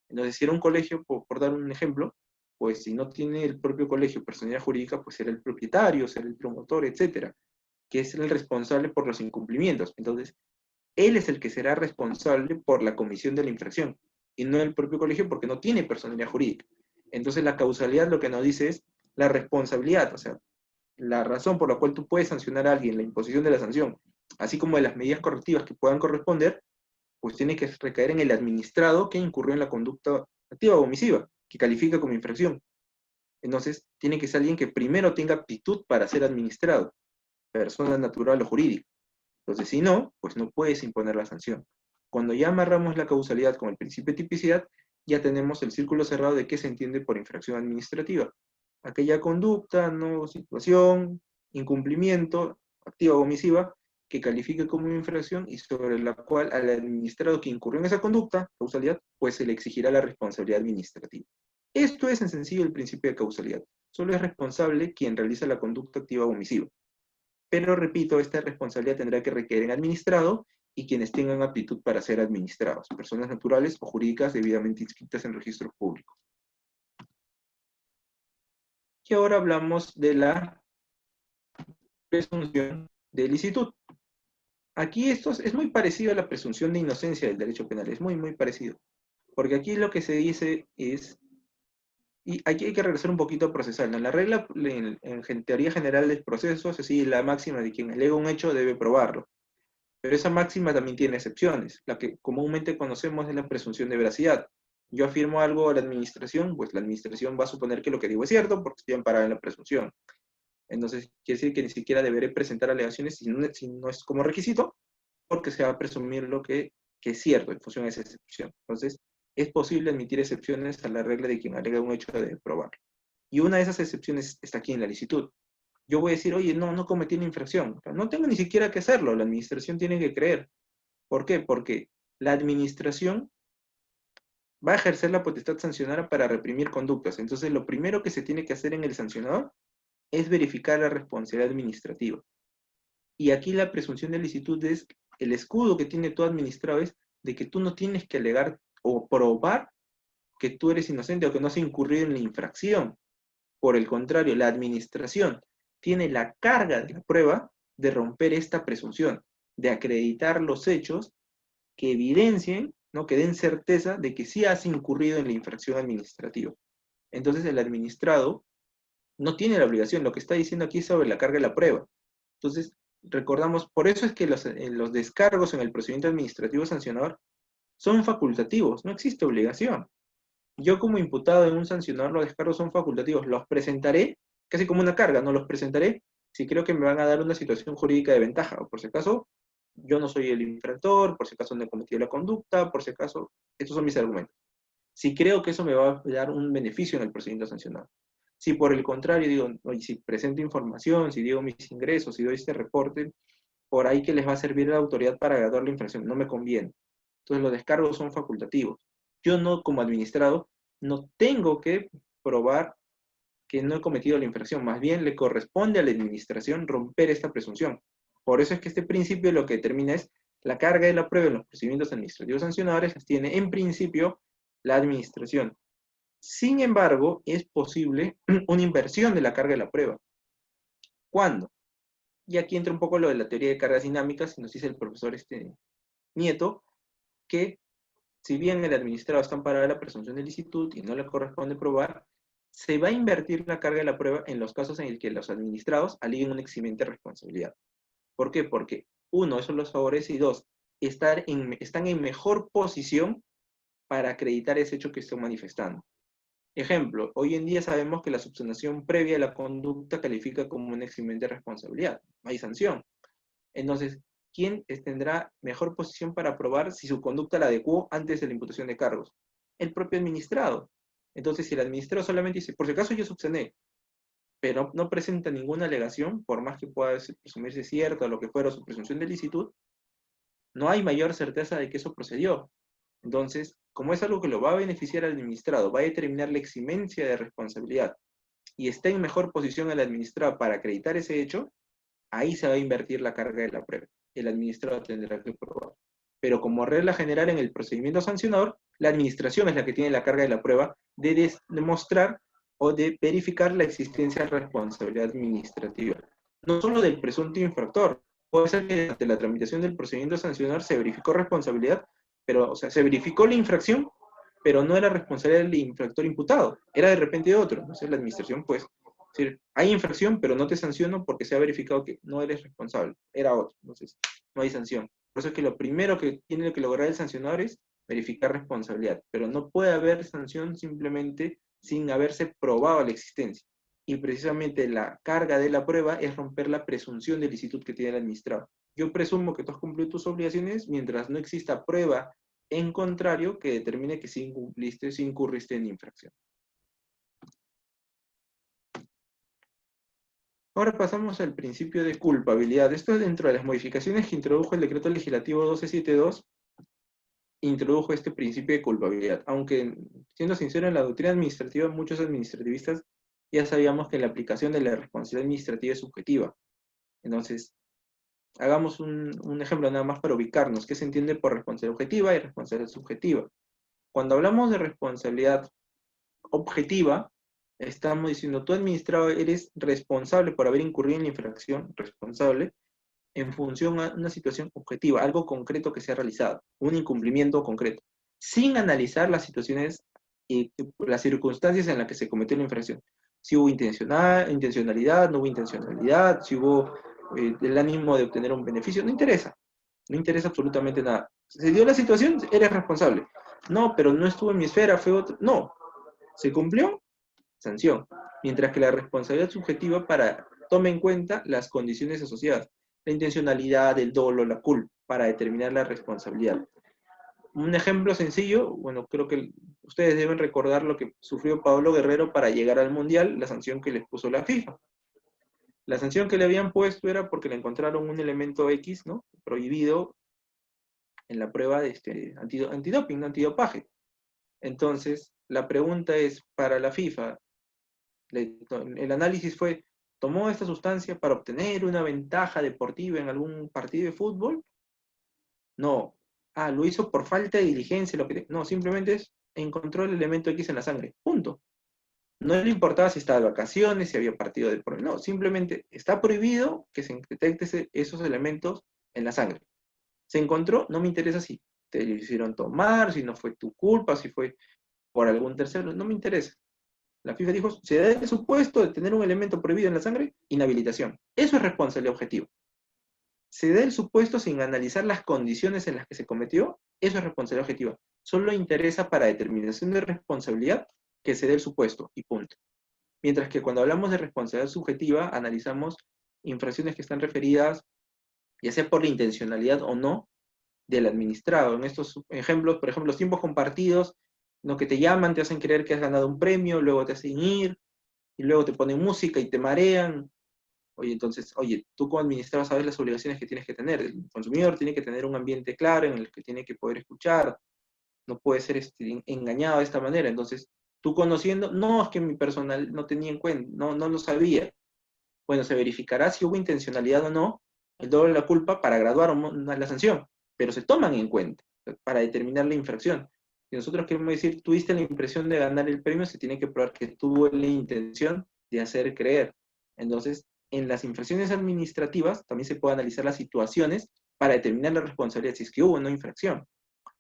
Entonces, si era un colegio, por dar un ejemplo, pues si no tiene el propio colegio personalidad jurídica, pues será el propietario, será el promotor, etcétera, que es el responsable por los incumplimientos. Entonces, él es el que será responsable por la comisión de la infracción, y no el propio colegio porque no tiene personalidad jurídica. Entonces, la causalidad lo que nos dice es la responsabilidad, o sea, la razón por la cual tú puedes sancionar a alguien, la imposición de la sanción, así como de las medidas correctivas que puedan corresponder, pues tiene que recaer en el administrado que incurrió en la conducta activa o omisiva, que califica como infracción. Entonces, tiene que ser alguien que primero tenga aptitud para ser administrado, persona natural o jurídica. Entonces, si no, pues no puedes imponer la sanción. Cuando ya amarramos la causalidad con el principio de tipicidad, ya tenemos el círculo cerrado de qué se entiende por infracción administrativa. Aquella conducta, no situación, incumplimiento, activa o omisiva, que califique como infracción y sobre la cual al administrado que incurrió en esa conducta, causalidad, pues se le exigirá la responsabilidad administrativa. Esto es en sencillo el principio de causalidad. Solo es responsable quien realiza la conducta activa o omisiva. Pero repito, esta responsabilidad tendrá que recaer en administrado y quienes tengan aptitud para ser administrados, personas naturales o jurídicas debidamente inscritas en registros públicos. Y ahora hablamos de la presunción de licitud. Aquí esto es muy parecido a la presunción de inocencia del derecho penal, es muy parecido. Porque aquí lo que se dice es, y aquí hay que regresar un poquito a procesal, ¿no? La regla en teoría general del proceso es así, la máxima de quien alega un hecho debe probarlo. Pero esa máxima también tiene excepciones. La que comúnmente conocemos es la presunción de veracidad. Yo afirmo algo a la administración, pues la administración va a suponer que lo que digo es cierto porque estoy amparada en la presunción. Entonces, quiere decir que ni siquiera deberé presentar alegaciones si no es como requisito, porque se va a presumir lo que es cierto en función de esa excepción. Entonces, es posible admitir excepciones a la regla de quien alega un hecho de probar. Y una de esas excepciones está aquí en la licitud. Yo voy a decir, oye, no cometí una infracción. No tengo ni siquiera que hacerlo, la administración tiene que creer. ¿Por qué? Porque la administración va a ejercer la potestad sancionadora para reprimir conductas. Entonces, lo primero que se tiene que hacer en el sancionador es verificar la responsabilidad administrativa. Y aquí la presunción de licitud es el escudo que tiene todo administrado es de que tú no tienes que alegar o probar que tú eres inocente o que no has incurrido en la infracción. Por el contrario, la administración tiene la carga de la prueba de romper esta presunción, de acreditar los hechos que evidencien, ¿no? Que den certeza de que sí has incurrido en la infracción administrativa. Entonces el administrado no tiene la obligación, lo que está diciendo aquí es sobre la carga de la prueba. Entonces, recordamos, por eso es que los descargos en el procedimiento administrativo sancionador son facultativos, no existe obligación. Yo como imputado en un sancionador, los descargos son facultativos, los presentaré, casi como una carga, no los presentaré si creo que me van a dar una situación jurídica de ventaja, o por si acaso yo no soy el infractor, por si acaso no he cometido la conducta, por si acaso, estos son mis argumentos. Si creo que eso me va a dar un beneficio en el procedimiento sancionador. Si por el contrario digo, oye, si presento información, si digo mis ingresos, si doy este reporte, por ahí que les va a servir a la autoridad para graduar la infracción, no me conviene. Entonces los descargos son facultativos. Yo no, como administrado, no tengo que probar que no he cometido la infracción, más bien le corresponde a la administración romper esta presunción. Por eso es que este principio lo que determina es la carga de la prueba en los procedimientos administrativos sancionadores las tiene en principio la administración. Sin embargo, es posible una inversión de la carga de la prueba. ¿Cuándo? Y aquí entra un poco lo de la teoría de cargas dinámicas, y nos dice el profesor Nieto, que si bien el administrado está amparado de la presunción de licitud y no le corresponde probar, se va a invertir la carga de la prueba en los casos en el que los administrados aleguen una eximente responsabilidad. ¿Por qué? Porque, uno, eso los favorece, y dos, están en mejor posición para acreditar ese hecho que están manifestando. Ejemplo, hoy en día sabemos que la subsanación previa de la conducta califica como una eximente de responsabilidad, no hay sanción. Entonces, ¿quién tendrá mejor posición para probar si su conducta la adecuó antes de la imputación de cargos? El propio administrado. Entonces, si el administrado solamente dice, por si acaso yo subsané, pero no presenta ninguna alegación, por más que pueda presumirse cierta o lo que fuera su presunción de licitud, no hay mayor certeza de que eso procedió. Entonces, como es algo que lo va a beneficiar al administrado, va a determinar la eximencia de responsabilidad y está en mejor posición el administrado para acreditar ese hecho, ahí se va a invertir la carga de la prueba. El administrado tendrá que probar. Pero como regla general en el procedimiento sancionador, la administración es la que tiene la carga de la prueba de demostrar o de verificar la existencia de responsabilidad administrativa. No solo del presunto infractor. Puede ser que durante la tramitación del procedimiento sancionador se verificó responsabilidad, pero, o sea, se verificó la infracción, pero no era responsabilidad del infractor imputado, era de repente otro. Entonces la administración, pues, es decir, hay infracción, pero no te sanciono porque se ha verificado que no eres responsable, era otro. Entonces, no hay sanción. Por eso es que lo primero que tiene que lograr el sancionador es verificar responsabilidad, pero no puede haber sanción simplemente sin haberse probado la existencia. Y precisamente la carga de la prueba es romper la presunción de licitud que tiene el administrado. Yo presumo que tú has cumplido tus obligaciones mientras no exista prueba en contrario que determine que sí incumpliste, sí incurriste en infracción. Ahora pasamos al principio de culpabilidad. Esto es dentro de las modificaciones que introdujo el decreto legislativo 1272, introdujo este principio de culpabilidad. Aunque, siendo sincero, en la doctrina administrativa, muchos administrativistas ya sabíamos que la aplicación de la responsabilidad administrativa es subjetiva. Entonces, hagamos un ejemplo nada más para ubicarnos. ¿Qué se entiende por responsabilidad objetiva y responsabilidad subjetiva? Cuando hablamos de responsabilidad objetiva, estamos diciendo, tú administrador eres responsable por haber incurrido en la infracción, responsable, en función a una situación objetiva, algo concreto que se ha realizado, un incumplimiento concreto, sin analizar las situaciones y las circunstancias en las que se cometió la infracción. Si hubo intencionalidad, no hubo intencionalidad, si hubo el ánimo de obtener un beneficio, no interesa absolutamente nada. ¿Se dio la situación? Eres responsable. No, pero no estuvo en mi esfera, fue otro. No, ¿se cumplió? Sanción. Mientras que la responsabilidad subjetiva toma en cuenta las condiciones asociadas, la intencionalidad, el dolo, la culpa, para determinar la responsabilidad. Un ejemplo sencillo, bueno, creo que ustedes deben recordar lo que sufrió Pablo Guerrero para llegar al Mundial, la sanción que les puso la FIFA. La sanción que le habían puesto era porque le encontraron un elemento X, ¿no? Prohibido en la prueba de antidoping, ¿no? Antidopaje. Entonces, la pregunta es, para la FIFA, el análisis fue, ¿tomó esta sustancia para obtener una ventaja deportiva en algún partido de fútbol? No. Ah, lo hizo por falta de diligencia. No, simplemente encontró el elemento X en la sangre. Punto. No le importaba si estaba de vacaciones, si había partido de por. No, simplemente está prohibido que se detecte esos elementos en la sangre. Se encontró, no me interesa si te lo hicieron tomar, si no fue tu culpa, si fue por algún tercero, no me interesa. La FIFA dijo, se da el supuesto de tener un elemento prohibido en la sangre, inhabilitación. Eso es responsabilidad objetiva. Se da el supuesto sin analizar las condiciones en las que se cometió, eso es responsabilidad objetiva. Solo interesa para determinación de responsabilidad que se dé el supuesto y punto. Mientras que cuando hablamos de responsabilidad subjetiva, analizamos infracciones que están referidas, ya sea por la intencionalidad o no, del administrado. En estos ejemplos, por ejemplo, los tiempos compartidos, no que te llaman, te hacen creer que has ganado un premio, luego te hacen ir, y luego te ponen música y te marean. Oye, entonces, oye, tú como administrador sabes las obligaciones que tienes que tener. El consumidor tiene que tener un ambiente claro en el que tiene que poder escuchar, no puede ser engañado de esta manera. Entonces, tú conociendo, no, es que mi personal no tenía en cuenta, no lo sabía. Bueno, se verificará si hubo intencionalidad o no, el doble de la culpa para graduar o no la sanción, pero se toman en cuenta para determinar la infracción. Si nosotros queremos decir, tuviste la impresión de ganar el premio, se tiene que probar que tuvo la intención de hacer creer. Entonces, en las infracciones administrativas también se puede analizar las situaciones para determinar la responsabilidad, si es que hubo o no infracción.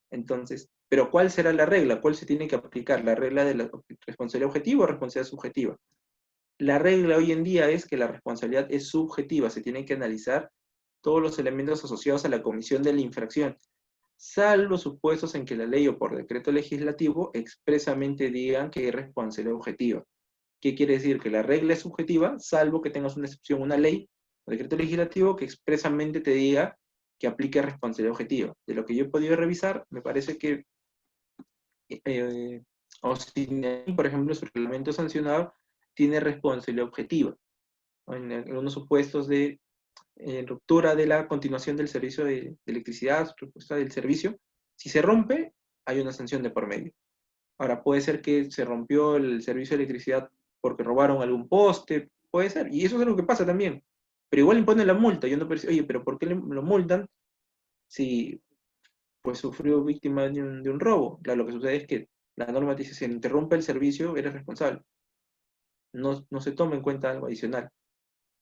Entonces, pero ¿cuál será la regla? ¿Cuál se tiene que aplicar? ¿La regla de la responsabilidad objetiva o responsabilidad subjetiva? La regla hoy en día es que la responsabilidad es subjetiva, se tienen que analizar todos los elementos asociados a la comisión de la infracción, salvo supuestos en que la ley o por decreto legislativo expresamente digan que hay responsabilidad objetiva. ¿Qué quiere decir? Que la regla es subjetiva, salvo que tengas una excepción, una ley o decreto legislativo que expresamente te diga que aplique responsabilidad objetiva. De lo que yo he podido revisar, me parece que OSINEM, por ejemplo, su reglamento sancionado tiene responsabilidad objetiva. En algunos supuestos de ruptura de la continuación del servicio de electricidad, respuesta del servicio, si se rompe, hay una sanción de por medio. Ahora, puede ser que se rompió el servicio de electricidad porque robaron algún poste, puede ser, y eso es algo que pasa también. Pero igual imponen la multa, y uno dice, oye, pero ¿por qué lo multan si pues sufrió víctima de un robo? Claro, lo que sucede es que la norma dice, si se interrumpe el servicio, eres responsable. No se toma en cuenta algo adicional,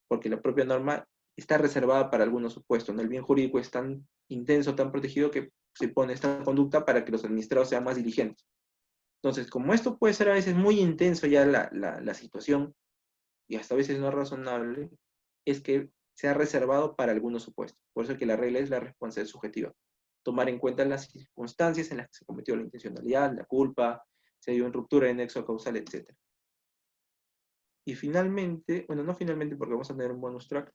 porque la propia norma está reservada para algunos supuestos, ¿no? El bien jurídico es tan intenso, tan protegido, que se pone esta conducta para que los administrados sean más diligentes. Entonces, como esto puede ser a veces muy intenso ya la situación, y hasta a veces no razonable, es que se ha reservado para algunos supuestos. Por eso es que la regla es la responsabilidad subjetiva. Tomar en cuenta las circunstancias en las que se cometió la intencionalidad, la culpa, si hay una ruptura de nexo causal, etc. Y finalmente, bueno, no finalmente porque vamos a tener un bonus track,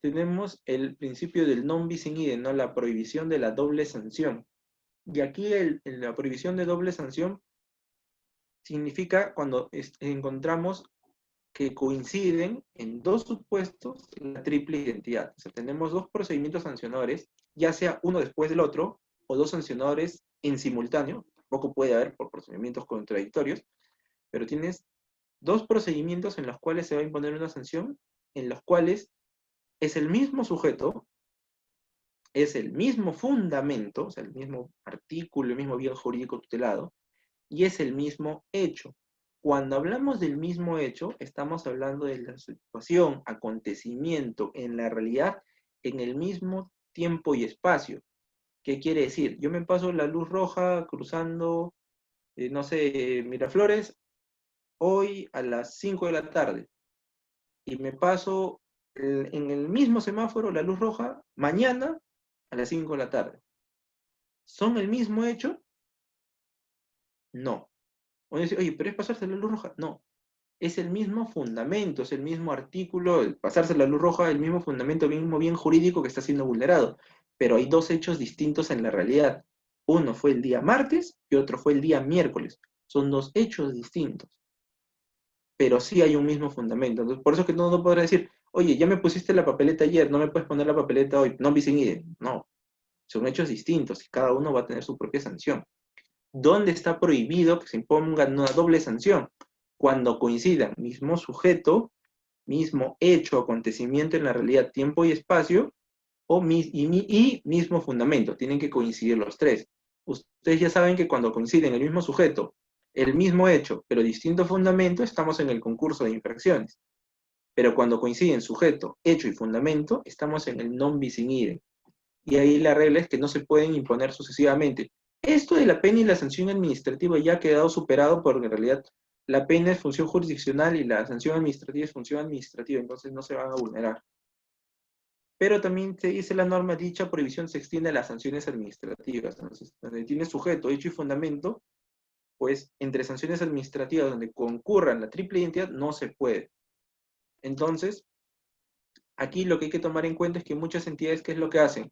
tenemos el principio del non bis in idem, ¿no? La prohibición de la doble sanción. Y aquí la prohibición de doble sanción significa cuando encontramos que coinciden en dos supuestos la triple identidad. O sea, tenemos dos procedimientos sancionadores, ya sea uno después del otro, o dos sancionadores en simultáneo, tampoco puede haber por procedimientos contradictorios, pero tienes dos procedimientos en los cuales se va a imponer una sanción, en los cuales es el mismo sujeto, es el mismo fundamento, o sea, el mismo artículo, el mismo bien jurídico tutelado, y es el mismo hecho. Cuando hablamos del mismo hecho, estamos hablando de la situación, acontecimiento, en la realidad, en el mismo tiempo y espacio. ¿Qué quiere decir? Yo me paso la luz roja cruzando, no sé, Miraflores, hoy a las 5 de la tarde, y me paso en el mismo semáforo la luz roja mañana a las 5 de la tarde. ¿Son el mismo hecho? No. Uno dice, oye, pero es pasarse la luz roja. No. Es el mismo fundamento, es el mismo artículo, el pasarse la luz roja, el mismo fundamento, el mismo bien jurídico que está siendo vulnerado. Pero hay dos hechos distintos en la realidad. Uno fue el día martes y otro fue el día miércoles. Son dos hechos distintos. Pero sí hay un mismo fundamento. Entonces, por eso que no podrá decir, oye, ya me pusiste la papeleta ayer, no me puedes poner la papeleta hoy. Non bis in idem. No. Son hechos distintos y cada uno va a tener su propia sanción. ¿Dónde está prohibido que se imponga una doble sanción? Cuando coincidan mismo sujeto, mismo hecho, acontecimiento en la realidad, tiempo y espacio, y mismo fundamento. Tienen que coincidir los tres. Ustedes ya saben que cuando coinciden el mismo sujeto, el mismo hecho, pero distinto fundamento, estamos en el concurso de infracciones. Pero cuando coinciden sujeto, hecho y fundamento, estamos en el non bis in idem. Y ahí la regla es que no se pueden imponer sucesivamente. Esto de la pena y la sanción administrativa ya ha quedado superado porque en realidad la pena es función jurisdiccional y la sanción administrativa es función administrativa, entonces no se van a vulnerar. Pero también se dice la norma, dicha prohibición se extiende a las sanciones administrativas. Entonces, donde tiene sujeto, hecho y fundamento, pues entre sanciones administrativas donde concurran la triple identidad no se puede. Entonces, aquí lo que hay que tomar en cuenta es que muchas entidades, ¿qué es lo que hacen?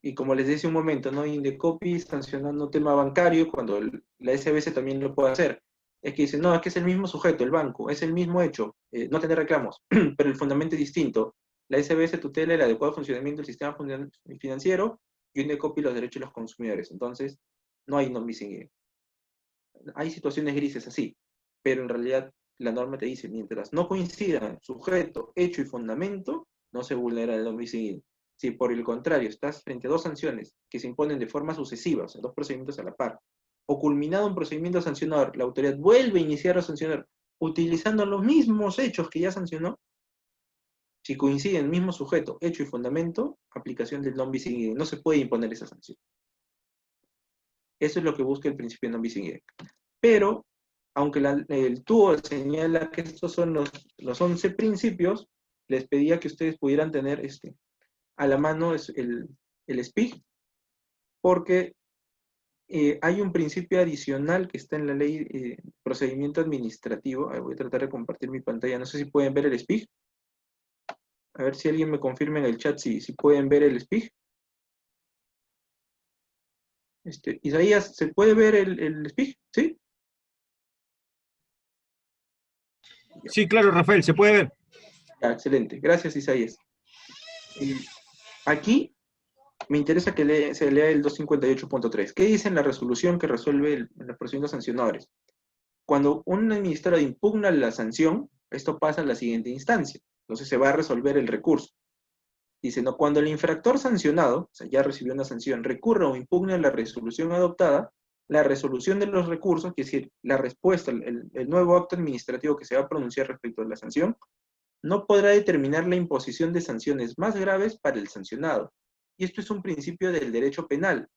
Y como les decía un momento, ¿no? Indecopi sancionando tema bancario, cuando la SBS también lo puede hacer. Es que dicen, no, es que es el mismo sujeto, el banco, es el mismo hecho, no tener reclamos, pero el fundamento es distinto. La SBS tutela el adecuado funcionamiento del sistema financiero y Indecopi los derechos de los consumidores. Entonces, no hay non bis in idem. Hay situaciones grises así, pero en realidad la norma te dice, mientras no coincidan sujeto, hecho y fundamento, no se vulnera el non bis in idem. Si por el contrario estás frente a dos sanciones que se imponen de forma sucesiva, o sea, dos procedimientos a la par, o culminado un procedimiento sancionador, la autoridad vuelve a iniciar a sancionar utilizando los mismos hechos que ya sancionó, si coinciden el mismo sujeto, hecho y fundamento, aplicación del non bis in idem. No se puede imponer esa sanción. Eso es lo que busca el principio de non bis in idem. Pero, aunque el TUO señala que estos son los 11 principios, les pedía que ustedes pudieran tener a la mano el SPIG, porque hay un principio adicional que está en la ley procedimiento administrativo. Voy a tratar de compartir mi pantalla, no sé si pueden ver el SPIG. A ver si alguien me confirma en el chat si pueden ver el SPIG. Isaías, ¿se puede ver el SPIG? ¿Sí? Sí, claro, Rafael, se puede ver. Ya, excelente. Gracias, Isaías. Aquí me interesa que se lea el 258.3. ¿Qué dice en la resolución que resuelve los procedimientos sancionadores? Cuando un administrador impugna la sanción, esto pasa a la siguiente instancia. Entonces se va a resolver el recurso. Dice, no, cuando el infractor sancionado, o sea, ya recibió una sanción, recurra o impugna la resolución adoptada, la resolución de los recursos, es decir, la respuesta, el nuevo acto administrativo que se va a pronunciar respecto a la sanción, no podrá determinar la imposición de sanciones más graves para el sancionado. Y esto es un principio del derecho penal,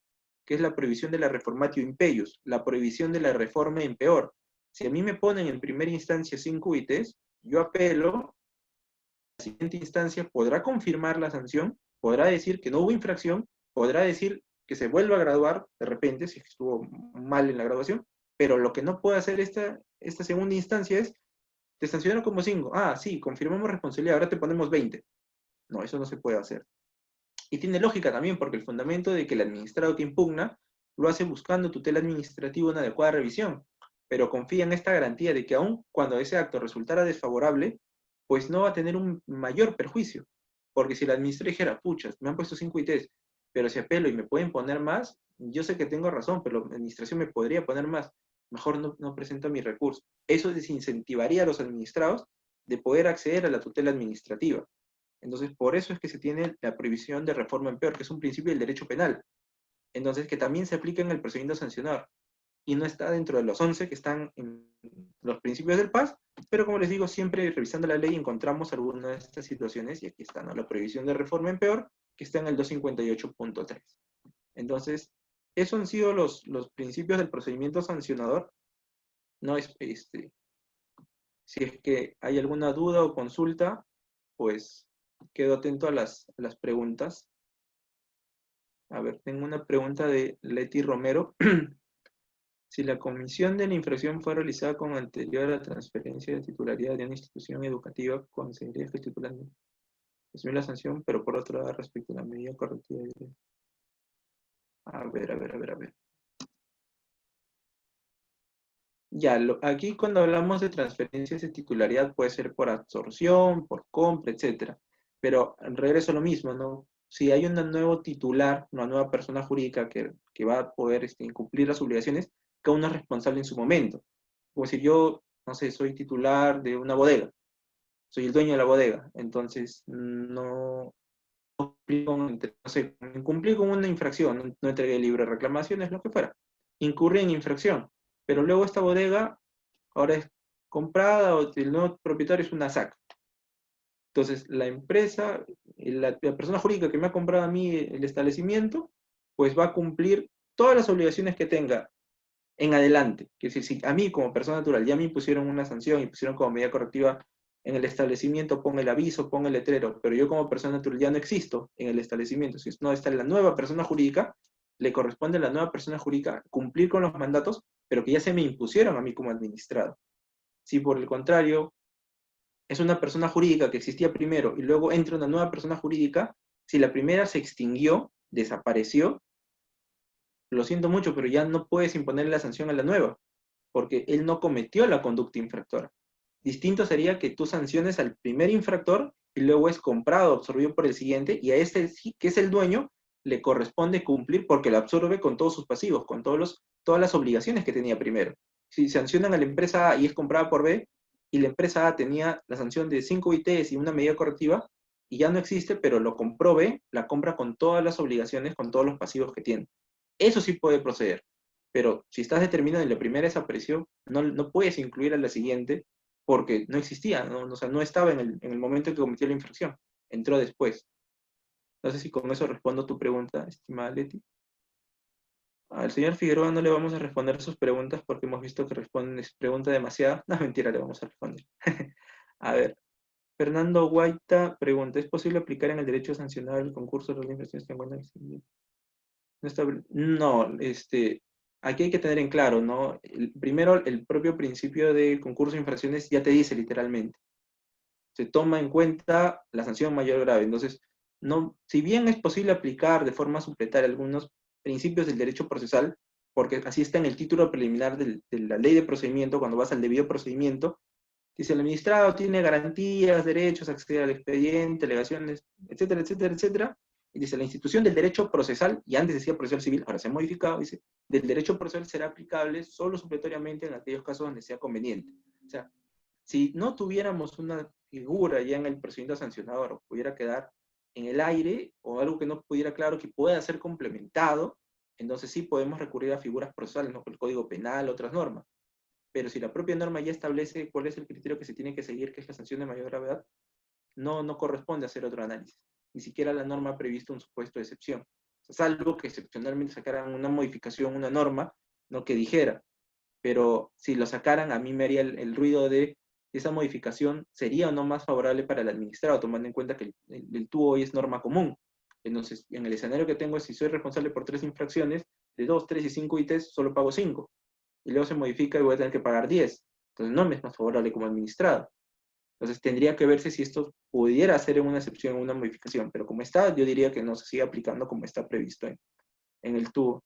que es la prohibición de la reformatio impeius, la prohibición de la reforma en peor. Si a mí me ponen en primera instancia 5 ítems, yo apelo, la siguiente instancia podrá confirmar la sanción, podrá decir que no hubo infracción, podrá decir que se vuelva a graduar de repente, si estuvo mal en la graduación, pero lo que no puede hacer esta segunda instancia es, te sancionaron como 5, sí, confirmamos responsabilidad, ahora te ponemos 20. No, eso no se puede hacer. Y tiene lógica también, porque el fundamento de que el administrado que impugna lo hace buscando tutela administrativa una adecuada revisión, pero confía en esta garantía de que aun cuando ese acto resultara desfavorable, pues no va a tener un mayor perjuicio. Porque si el administrador dijera, puchas, me han puesto 5 ITs, pero si apelo y me pueden poner más, yo sé que tengo razón, pero la administración me podría poner más, mejor no presento mi recurso. Eso desincentivaría a los administrados de poder acceder a la tutela administrativa. Entonces, por eso es que se tiene la prohibición de reforma en peor, que es un principio del derecho penal. Entonces, que también se aplica en el procedimiento sancionador. Y no está dentro de los 11 que están en los principios del PAS, pero como les digo, siempre revisando la ley encontramos alguna de estas situaciones, y aquí está, ¿no? La prohibición de reforma en peor, que está en el 258.3. Entonces, esos han sido los principios del procedimiento sancionador. No es, si es que hay alguna duda o consulta, pues quedo atento a las preguntas. A ver, tengo una pregunta de Leti Romero. Si la comisión de la infracción fue realizada con anterior a la transferencia de titularidad de una institución educativa, consideraría que el titular asumió la sanción, pero por otra respecto a la medida correctiva. A ver, a ver, a ver, a ver. Ya, aquí cuando hablamos de transferencias de titularidad puede ser por absorción, por compra, etcétera. Pero regreso a lo mismo, ¿no? Si hay un nuevo titular, una nueva persona jurídica que va a poder incumplir las obligaciones, cada uno es responsable en su momento. Como si yo, no sé, soy titular de una bodega, soy el dueño de la bodega, entonces no cumplí con, no sé, incumplí con una infracción, no entregué libre de reclamaciones, lo que fuera. Incurrí en infracción, pero luego esta bodega ahora es comprada o el nuevo propietario es una SAC. Entonces, la empresa, la persona jurídica que me ha comprado a mí el establecimiento, pues va a cumplir todas las obligaciones que tenga en adelante. Que si a mí como persona natural ya me impusieron una sanción y pusieron como medida correctiva en el establecimiento, ponga el aviso, ponga el letrero, pero yo como persona natural ya no existo en el establecimiento, si no está la nueva persona jurídica, le corresponde a la nueva persona jurídica cumplir con los mandatos, pero que ya se me impusieron a mí como administrado. Si por el contrario es una persona jurídica que existía primero y luego entra una nueva persona jurídica, si la primera se extinguió, desapareció, lo siento mucho, pero ya no puedes imponerle la sanción a la nueva, porque él no cometió la conducta infractora. Distinto sería que tú sanciones al primer infractor y luego es comprado, absorbido por el siguiente, y a este, que es el dueño, le corresponde cumplir porque lo absorbe con todos sus pasivos, con todas las obligaciones que tenía primero. Si sancionan a la empresa A y es comprada por B, y la empresa A tenía la sanción de 5 ITs y una medida correctiva, y ya no existe, pero lo compró B, la compra con todas las obligaciones, con todos los pasivos que tiene. Eso sí puede proceder. Pero si estás determinado y la primera desapareció, no puedes incluir a la siguiente porque no existía, ¿no? O sea, no estaba en el momento en que cometió la infracción, entró después. No sé si con eso respondo tu pregunta, estimada Leti. Al señor Figueroa no le vamos a responder sus preguntas porque hemos visto que pregunta demasiado. No, mentira, le vamos a responder. A ver, Fernando Guaita pregunta, ¿es posible aplicar en el derecho sancionado el concurso de las infracciones que encuentran? No, aquí hay que tener en claro, ¿no? Primero, el propio principio de concurso de infracciones ya te dice literalmente, se toma en cuenta la sanción mayor grave. Entonces, no, si bien es posible aplicar de forma supletaria algunos principios del derecho procesal, porque así está en el título preliminar de la ley de procedimiento, cuando vas al debido procedimiento, dice el administrado tiene garantías, derechos, acceder al expediente, alegaciones, etcétera, etcétera, etcétera. Y dice, la institución del derecho procesal, y antes decía procesal civil, ahora se ha modificado, dice, del derecho procesal será aplicable solo supletoriamente en aquellos casos donde sea conveniente. O sea, si no tuviéramos una figura ya en el procedimiento sancionador, o pudiera quedar en el aire, o algo que no pudiera claro que pueda ser complementado, entonces sí podemos recurrir a figuras procesales, ¿no? El Código Penal, otras normas. Pero si la propia norma ya establece cuál es el criterio que se tiene que seguir, que es la sanción de mayor gravedad, no corresponde hacer otro análisis. Ni siquiera la norma ha previsto un supuesto de excepción. O sea, salvo que excepcionalmente sacaran una modificación, una norma, no que dijera. Pero si lo sacaran, a mí me haría el ruido de esa modificación sería o no más favorable para el administrado, tomando en cuenta que el tú hoy es norma común. Entonces, en el escenario que tengo, si soy responsable por 3 infracciones, de 2, 3 y 5 ITs, solo pago 5. Y luego se modifica y voy a tener que pagar 10. Entonces, no me es más favorable como administrado. Entonces, tendría que verse si esto pudiera ser una excepción o una modificación. Pero como está, yo diría que no se sigue aplicando como está previsto en el tubo.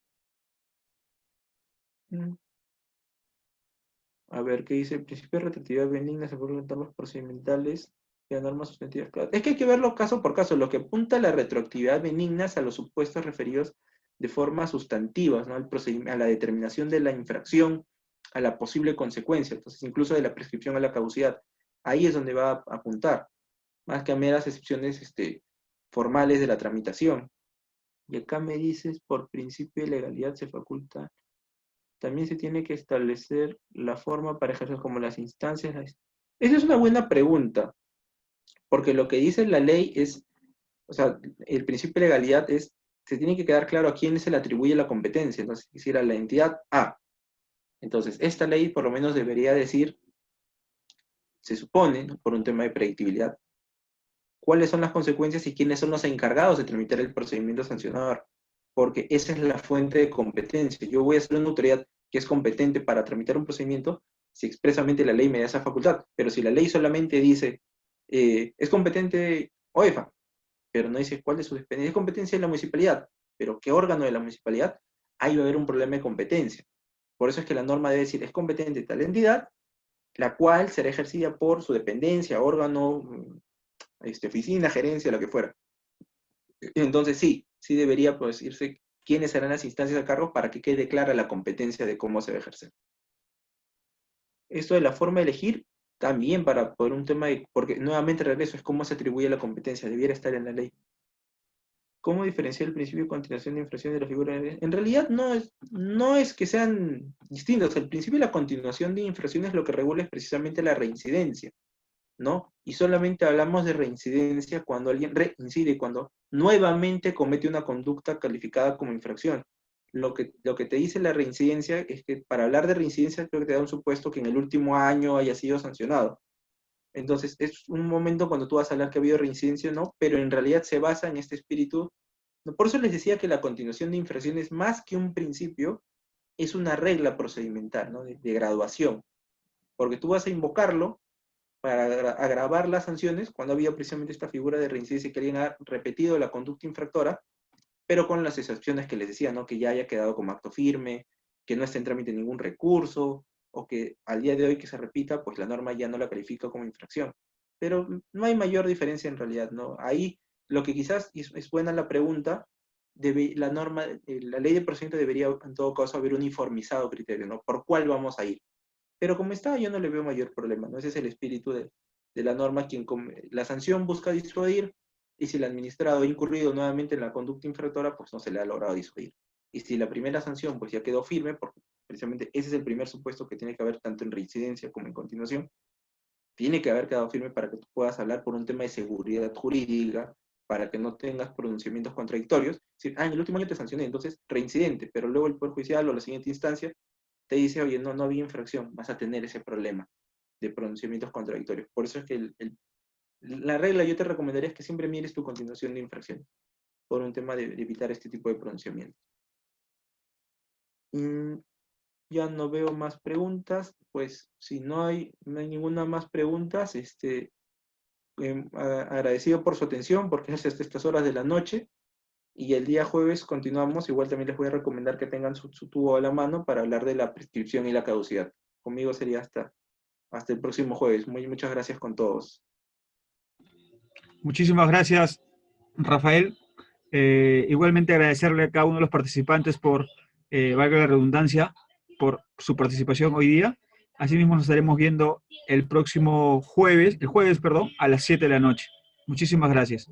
A ver, ¿qué dice? El principio de retroactividad benigna se puede los procedimentales y a normas sustantivas. Claro, es que hay que verlo caso por caso. Lo que apunta a la retroactividad benigna es a los supuestos referidos de forma sustantiva, ¿no? A la determinación de la infracción, a la posible consecuencia, entonces incluso de la prescripción a la caducidad. Ahí es donde va a apuntar, más que a meras excepciones formales de la tramitación. Y acá me dices, por principio de legalidad se faculta. También se tiene que establecer la forma para ejercer como las instancias. Esa es una buena pregunta, porque lo que dice la ley es, o sea, el principio de legalidad es, se tiene que quedar claro a quién se le atribuye la competencia. Entonces, quisiera la entidad A. Entonces, esta ley por lo menos debería decir, se supone, ¿no?, por un tema de predictibilidad, cuáles son las consecuencias y quiénes son los encargados de tramitar el procedimiento sancionador, porque esa es la fuente de competencia. Yo voy a ser una autoridad que es competente para tramitar un procedimiento si expresamente la ley me da esa facultad, pero si la ley solamente dice, es competente OEFA, pero no dice cuál de sus dependencias, es competencia de la municipalidad, pero ¿qué órgano de la municipalidad? Ahí va a haber un problema de competencia. Por eso es que la norma debe decir, es competente tal entidad, la cual será ejercida por su dependencia, órgano, oficina, gerencia, lo que fuera. Entonces sí debería pues irse quiénes serán las instancias a cargo para que quede clara la competencia de cómo se va a ejercer. Esto de la forma de elegir, también por un tema de, porque nuevamente regreso, es cómo se atribuye la competencia, debiera estar en la ley. ¿Cómo diferenciar el principio de continuación de infracción de la figura de... En realidad no es que sean distintos, el principio de la continuación de infracciones lo que regula es precisamente la reincidencia, ¿no? Y solamente hablamos de reincidencia cuando alguien reincide, cuando nuevamente comete una conducta calificada como infracción. Lo que te dice la reincidencia es que para hablar de reincidencia creo que te da un supuesto que en el último año haya sido sancionado. Entonces es un momento cuando tú vas a hablar que ha habido reincidencia o no, pero en realidad se basa en este espíritu. Por eso les decía que la continuación de infracciones, más que un principio, es una regla procedimental, ¿no? de graduación. Porque tú vas a invocarlo para agravar las sanciones cuando había precisamente esta figura de reincidencia que alguien ha repetido la conducta infractora, pero con las excepciones que les decía, ¿no? Que ya haya quedado como acto firme, que no esté en trámite ningún recurso, o que al día de hoy que se repita, pues la norma ya no la califica como infracción. Pero no hay mayor diferencia en realidad, ¿no? Ahí lo que quizás es buena la pregunta, la norma, la ley de procedimiento debería en todo caso haber uniformizado criterio, ¿no? ¿Por cuál vamos a ir? Pero como está, yo no le veo mayor problema, ¿no? Ese es el espíritu de la norma, la sanción busca disuadir, y si el administrado ha incurrido nuevamente en la conducta infractora, pues no se le ha logrado disuadir. Y si la primera sanción pues ya quedó firme, porque precisamente ese es el primer supuesto que tiene que haber tanto en reincidencia como en continuación, tiene que haber quedado firme para que tú puedas hablar por un tema de seguridad jurídica, para que no tengas pronunciamientos contradictorios. Es decir, en el último año te sancioné, entonces reincidente, pero luego el Poder Judicial o la siguiente instancia te dice, oye, no había infracción, vas a tener ese problema de pronunciamientos contradictorios. Por eso es que la regla yo te recomendaría es que siempre mires tu continuación de infracciones, por un tema de evitar este tipo de pronunciamientos. Ya no veo más preguntas, pues si no hay ninguna más preguntas, agradecido por su atención, porque es hasta estas horas de la noche, y el día jueves continuamos. Igual también les voy a recomendar que tengan su tubo a la mano para hablar de la prescripción y la caducidad. Conmigo sería hasta el próximo jueves. Muchas gracias con todos. Muchísimas gracias, Rafael. Igualmente agradecerle a cada uno de los participantes por, valga la redundancia, por su participación hoy día. Asimismo nos estaremos viendo el jueves, a las 7 de la noche. Muchísimas gracias.